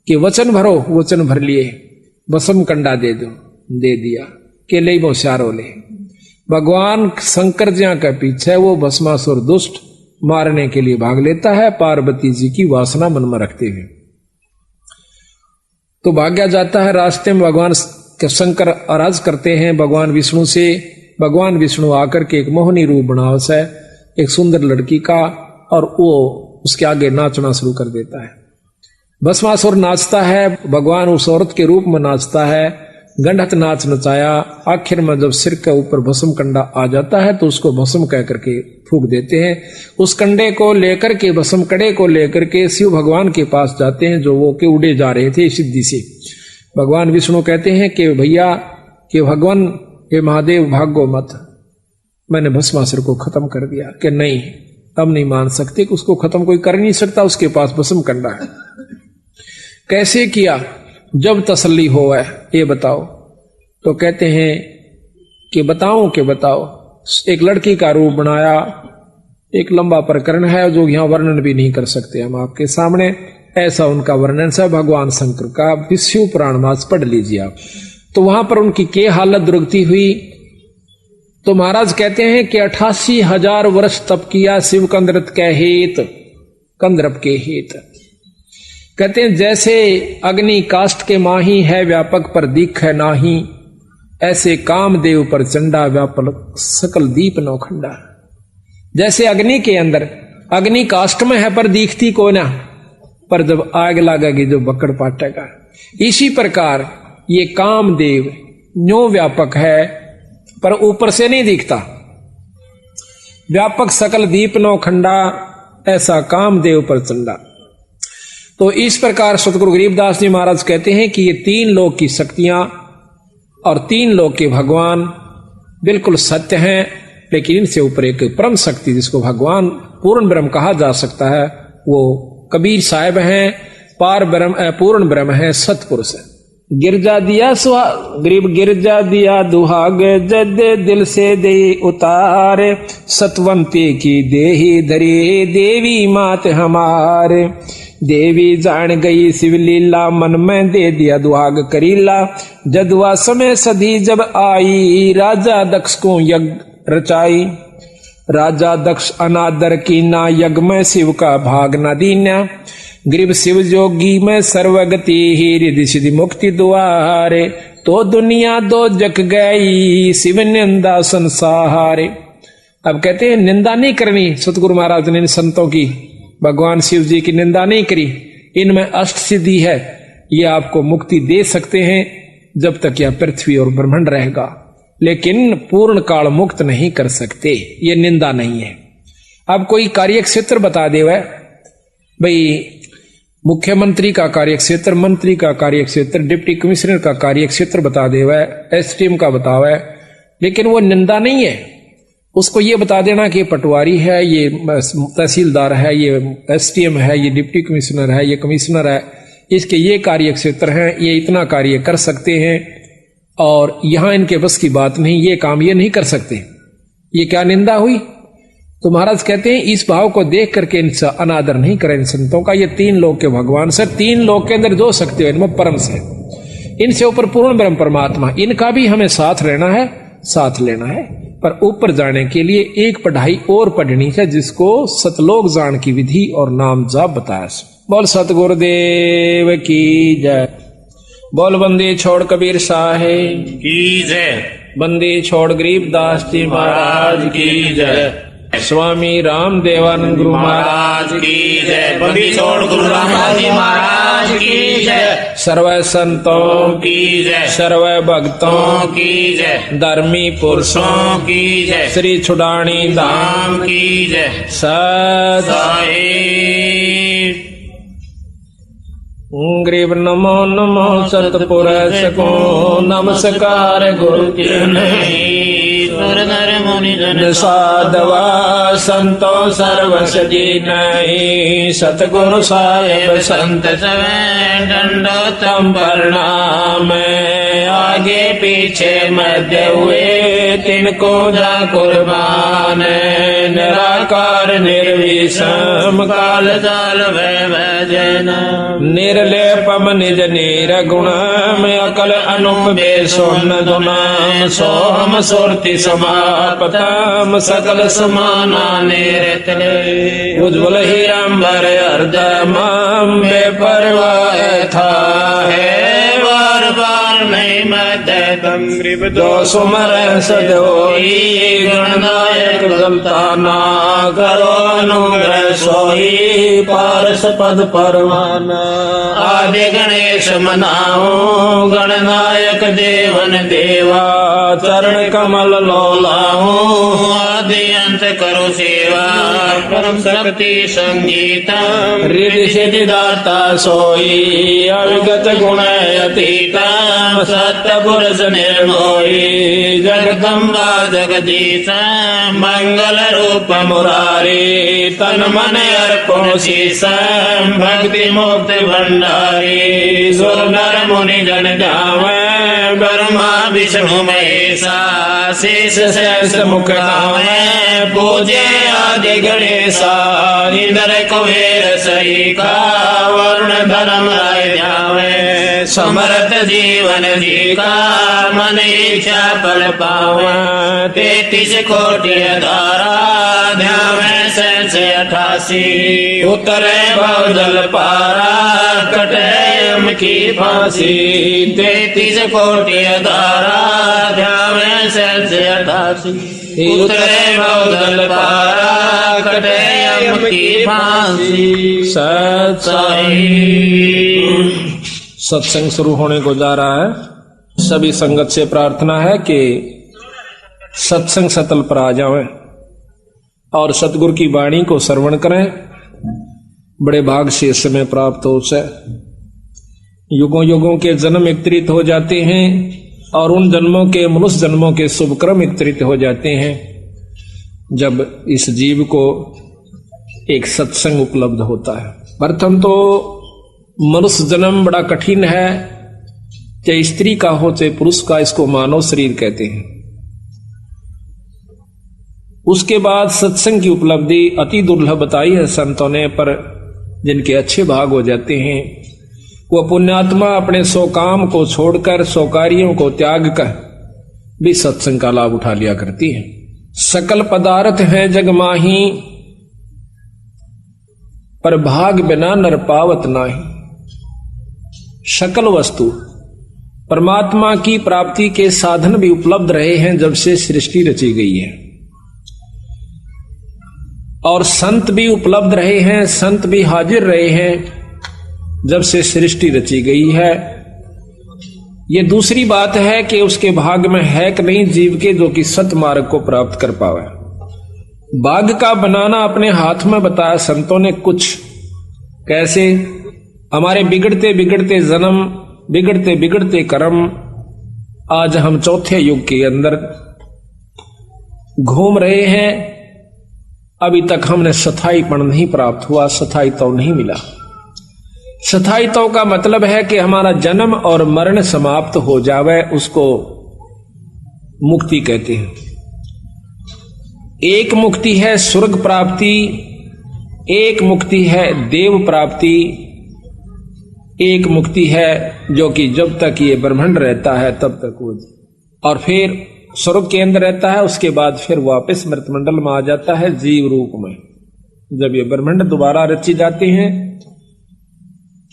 कि वचन भरो, वचन भर लिए, भस्म कंडा दे दो, दे दिया। के ले होशियारो ले, भगवान शंकर जी के पीछे वो भस्मासुर दुष्ट मारने के लिए भाग लेता है, पार्वती जी की वासना मन में रखते हुए। तो भाग्या जाता है, रास्ते में भगवान शंकर आराज करते हैं भगवान विष्णु से। भगवान विष्णु आकर के एक मोहनी रूप बनाव से एक सुंदर लड़की का, और वो उसके आगे नाचना शुरू कर देता है। भस्मासुर नाचता है, भगवान उस औरत के रूप में नाचता है, गंडत नाच नचाया। आखिर में जब सिर के ऊपर भस्म कंडा आ जाता है तो उसको भस्म कह करके फूंक देते हैं। उस कंडे को लेकर के, भस्म कड़े को लेकर के शिव भगवान के पास जाते हैं, जो वो के उड़े जा रहे थे सिद्धि से। भगवान विष्णु कहते हैं कि भैया, कि भगवान, हे महादेव भागो मत, मैंने भस्मासुर को खत्म कर दिया। कि नहीं, अब नहीं मान सकते, कि उसको खत्म कोई कर नहीं सकता, उसके पास भस्म कंडा है। कैसे किया, जब तसल्ली हो ये बताओ। तो कहते हैं कि बताऊं कि बताओ। एक लड़की का रूप बनाया, एक लंबा प्रकरण है जो यहां वर्णन भी नहीं कर सकते हम आपके सामने, ऐसा उनका वर्णन है भगवान शंकर का। विष्णु पुराण मास पढ़ लीजिए आप। तो वहां पर उनकी के हालत दुर्गति हुई। तो महाराज कहते हैं कि 88,000 वर्ष तप किया शिव कंदरत के हेत, कंदरप के हेत। कहते हैं जैसे अग्नि काष्ठ के माही है, व्यापक पर दीख है नाही, ऐसे कामदेव पर चंडा व्यापक सकल दीप नौखंडा। जैसे अग्नि के अंदर, अग्नि काष्ठ में है पर दीखती को ना, पर जब आग लगेगी जो बकड़ पाटेगा। इसी प्रकार ये कामदेव न्यो व्यापक है पर ऊपर से नहीं दिखता, व्यापक सकल दीप नौखंडा, ऐसा कामदेव पर चंडा। तो इस प्रकार सतगुरु गरीबदास जी महाराज कहते हैं कि ये 3 लोक की शक्तियां और 3 लोक के भगवान बिल्कुल सत्य हैं, लेकिन इनसे ऊपर एक परम शक्ति जिसको भगवान पूर्ण ब्रह्म कहा जा सकता है, वो कबीर साहब हैं। पार ब्रह्म, पूर्ण ब्रह्म है, सतपुरुष है। गिरजा दिया गरीब गिरजा दिया दुहाग, जद दिल से दे उतारे, सतवंती की देही धरे, देवी मात हमारे। देवी जान गई शिव लीला, मन में दे दिया दुहाग करीला। जदुआ समय सदी जब आई, राजा दक्ष को यज्ञ रचाई। राजा दक्ष अनादर कीना, यज्ञ में शिव का भाग न दीन्या। गरीब शिव जोगी में सर्वगति ही, रिद्धि सिद्धि मुक्ति द्वारे। तो दुनिया दो जग गई, शिव निंदा संसारे। अब कहते हैं निंदा नहीं करनी, सतगुरु महाराज ने इन संतों की, भगवान शिव जी की निंदा नहीं करी। इनमें अष्ट सिद्धि है, ये आपको मुक्ति दे सकते हैं जब तक यह पृथ्वी और ब्रह्मांड रहेगा, लेकिन पूर्ण काल मुक्त नहीं कर सकते, ये निंदा नहीं है। अब कोई कार्य क्षेत्र बता दे, वह भाई मुख्यमंत्री का कार्य क्षेत्र, मंत्री का कार्य क्षेत्र, डिप्टी कमिश्नर का कार्य क्षेत्र बता दे, वह एसडीएम का बतावे, लेकिन वो निंदा नहीं है। उसको ये बता देना कि पटवारी है, ये तहसीलदार है, ये एसडीएम है, ये डिप्टी कमिश्नर है, ये कमिश्नर है, इसके ये कार्य क्षेत्र हैं, ये इतना कार्य कर सकते हैं और यहां इनके बस की बात नहीं, ये काम ये नहीं कर सकते। ये क्या निंदा हुई? तो महाराज कहते हैं इस भाव को देख करके इनसे अनादर नहीं करें इन संतों का। ये तीन लोक के भगवान से, तीन लोक के अंदर जो शक्ति है इनमें परम से, इनसे ऊपर पूर्ण ब्रह्म परमात्मा, इनका भी हमें साथ रहना है, साथ लेना है। पर ऊपर जाने के लिए एक पढ़ाई और पढ़नी है, जिसको सतलोक जान की विधि और नाम जाप बताया। बोल सतगुरुदेव की जय। बोल बंदी छोड़ कबीर साहेब की जय। बंदी छोड़ गरीबदास जी महाराज की जय। स्वामी राम देवानंद गुरु महाराज की जय। बंदी छोड़ गुरु रामदास जी महाराज की जय। सर्व संतों की जय। सर्व भक्तों की जय। धर्मी पुरुषों की जय। श्री छुड़ानी धाम की जय। सत साईं। गरीब नमो नमो सतपुरुष को नमस्कार गुरु के नहीं। सुर नर मुनि जन साधवा संतो सर्व सजी नहीं। सतगुरु साहेब संत सवै दंडोतम प्रणाम। आगे पीछे मध्य हुए तिनको जा कुर्बान। निराकार निर्विषम काल जाल भजन। निर्लेपम निज निर्गुण अकल अनुप बेसोन दुनाम। सोम सुरति समापतम सकल समाना निरतले। उज्ज्वल हीरांबर अर्धमम बेपरवाह था है। बार बार नहीं मदतम गरीब दो सुमर सदोई। गणनायक गलता ना करो अनुग्रह सोई। पारस पद परवाना आदि गणेश मनाओ। गणनायक देवन देवा चरण कमल लोलाओ। आदि अंत करो सेवा परम शक्ति संगीता। रिद्धि सिद्धि दाता सोई। अविगत गुण अतीता सत्य पुरुष निर्मोही। जगदम्बा जगदीश मंगल रूप मुरारी। तन मन अर्पण शीश भक्ति मुक्ति भंडारी। सुर नर मुनि जन जावे ब्रह्मा विष्णु महेशा। शेष शेष मुख गावे पूजे आदि गणेशा। इंद्र कुबेर सरीका वरुण धर्म राय जावे। समर्थ जीवन जी का मन इच्छा फल पावे। 33 कोटि धारा ध्यावे से 88। उतरे भवजल पारा कटे यम की फांसी। 33 कोटि धारा ध्यावे से 88। उतरे भवजल पारा कटे यम की फांसी। सत साईं। सत्संग शुरू होने को जा रहा है। सभी संगत से प्रार्थना है कि सत्संग सतल पर आ जाएं और सतगुरु की वाणी को श्रवण करें। बड़े भाग से समय प्राप्त हो से युगों युगों के जन्म एकत्रित हो जाते हैं और उन जन्मों के मनुष्य जन्मों के शुभ कर्म एकत्रित हो जाते हैं जब इस जीव को एक सत्संग उपलब्ध होता है। प्रथम तो मनुष्य जन्म बड़ा कठिन है, चाहे स्त्री का हो चाहे पुरुष का, इसको मानव शरीर कहते हैं। उसके बाद सत्संग की उपलब्धि अति दुर्लभ बताई है संतों ने, पर जिनके अच्छे भाग हो जाते हैं वो पुण्यात्मा अपने सो काम को छोड़कर, सो कार्यों को त्याग कर भी सत्संग का लाभ उठा लिया करती है। सकल पदार्थ है जग माही, पर भाग बिना नर पावत नाही। सकल वस्तु परमात्मा की प्राप्ति के साधन भी उपलब्ध रहे हैं जब से सृष्टि रची गई है, और संत भी उपलब्ध रहे हैं, संत भी हाजिर रहे हैं जब से सृष्टि रची गई है। ये दूसरी बात है कि उसके भाग में है कि नहीं जीव के जो कि सत मार्ग को प्राप्त कर पावे। भाग का बनाना अपने हाथ में बताया संतों ने कुछ। कैसे? हमारे बिगड़ते बिगड़ते जन्म, बिगड़ते बिगड़ते कर्म, आज हम चौथे युग के अंदर घूम रहे हैं। अभी तक हमने स्थायीपन नहीं प्राप्त हुआ, स्थायित्व नहीं मिला। स्थायित्व का मतलब है कि हमारा जन्म और मरण समाप्त हो जावे, उसको मुक्ति कहते हैं। एक मुक्ति है स्वर्ग प्राप्ति, एक मुक्ति है देव प्राप्ति, एक मुक्ति है जो कि जब तक ये ब्रह्मांड रहता है तब तक वो, और फिर स्वर्ग के अंदर रहता है, उसके बाद फिर वापस मृतमंडल में आ जाता है जीव रूप में। जब ये ब्रह्मांड दोबारा रची जाते हैं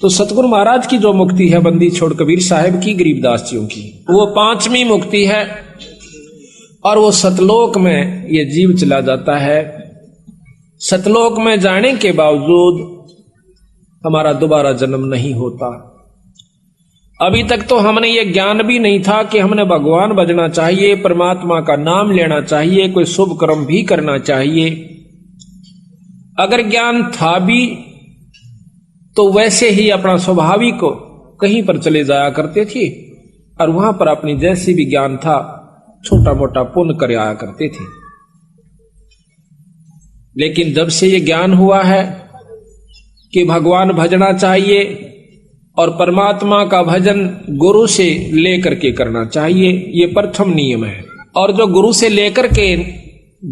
तो सतगुरु महाराज की जो मुक्ति है, बंदी छोड़ कबीर साहब की, गरीबदास जियों की, वो पांचवी मुक्ति है। और वो सतलोक में ये जीव चला जाता है। सतलोक में जाने के बावजूद हमारा दोबारा जन्म नहीं होता। अभी तक तो हमने ये ज्ञान भी नहीं था कि हमने भगवान भजना चाहिए, परमात्मा का नाम लेना चाहिए, कोई शुभ कर्म भी करना चाहिए। अगर ज्ञान था भी तो वैसे ही अपना स्वाभाविक कहीं पर चले जाया करते थे, और वहां पर अपनी जैसी भी ज्ञान था छोटा मोटा पुण्य कर आया करते थे। लेकिन जब से ये ज्ञान हुआ है कि भगवान भजना चाहिए और परमात्मा का भजन गुरु से लेकर के करना चाहिए, ये प्रथम नियम है। और जो गुरु से लेकर के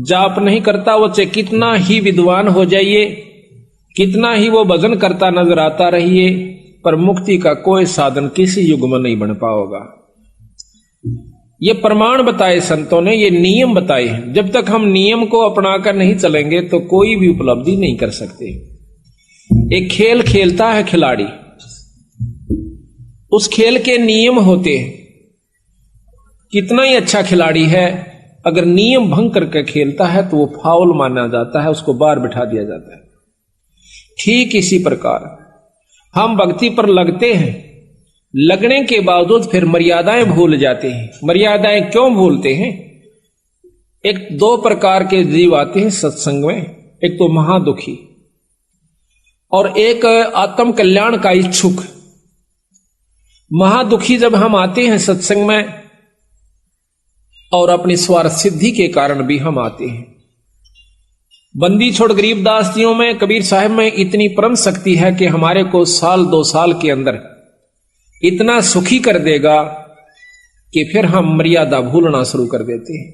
जाप नहीं करता, वो चाहे कितना ही विद्वान हो जाइए, कितना ही वो भजन करता नजर आता रहिए, पर मुक्ति का कोई साधन किसी युग में नहीं बन पाओगा। ये प्रमाण बताए संतों ने, ये नियम बताए हैं। जब तक हम नियम को अपनाकर नहीं चलेंगे तो कोई भी उपलब्धि नहीं कर सकते। एक खेल खेलता है खिलाड़ी, उस खेल के नियम होते हैं। कितना ही अच्छा खिलाड़ी है, अगर नियम भंग करके खेलता है तो वो फाउल माना जाता है, उसको बाहर बिठा दिया जाता है। ठीक इसी प्रकार हम भक्ति पर लगते हैं, लगने के बावजूद फिर मर्यादाएं भूल जाते हैं। मर्यादाएं क्यों भूलते हैं? एक दो प्रकार के जीव आते हैं सत्संग में, एक तो महादुखी और एक आत्म कल्याण का इच्छुक। महादुखी जब हम आते हैं सत्संग में, और अपनी स्वार्थ सिद्धि के कारण भी हम आते हैं। बंदी छोड़ गरीबदास जियों में, कबीर साहब में इतनी परम शक्ति है कि हमारे को साल 2 साल के अंदर इतना सुखी कर देगा कि फिर हम मर्यादा भूलना शुरू कर देते हैं।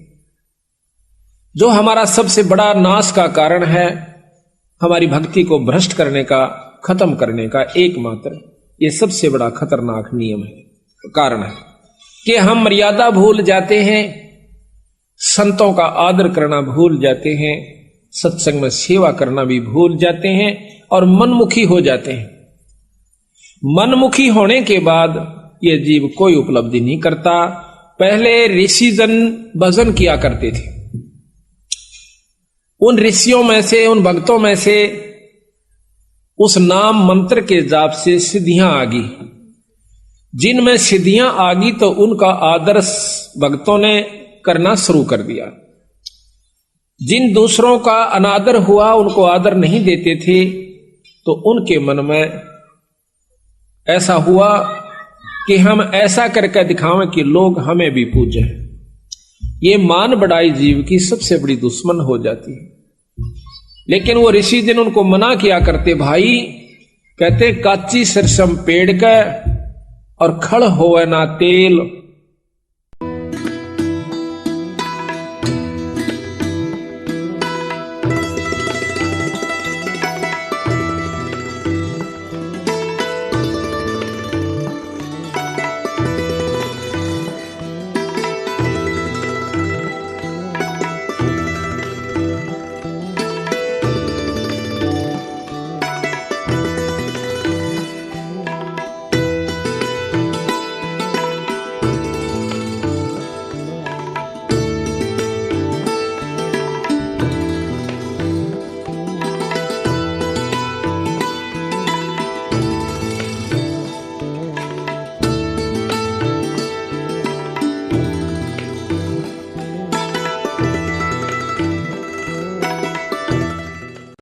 जो हमारा सबसे बड़ा नाश का कारण है, हमारी भक्ति को भ्रष्ट करने का, खत्म करने का एकमात्र ये सबसे बड़ा खतरनाक नियम है, कारण है कि हम मर्यादा भूल जाते हैं, संतों का आदर करना भूल जाते हैं, सत्संग में सेवा करना भी भूल जाते हैं और मनमुखी हो जाते हैं। मनमुखी होने के बाद ये जीव कोई उपलब्धि नहीं करता। पहले ऋषि जन भजन किया करते थे, उन ऋषियों में से, उन भक्तों में से उस नाम मंत्र के जाप से सिद्धियां आ गई। जिनमें सिद्धियां आ गई तो उनका आदर भक्तों ने करना शुरू कर दिया। जिन दूसरों का अनादर हुआ, उनको आदर नहीं देते थे, तो उनके मन में ऐसा हुआ कि हम ऐसा करके दिखावें कि लोग हमें भी पूजें। ये मान बढ़ाई जीव की सबसे बड़ी दुश्मन हो जाती है। लेकिन वो ऋषि जिन उनको मना किया करते, भाई कहते काची सरसम पेड़ का और खड़ होवे ना तेल,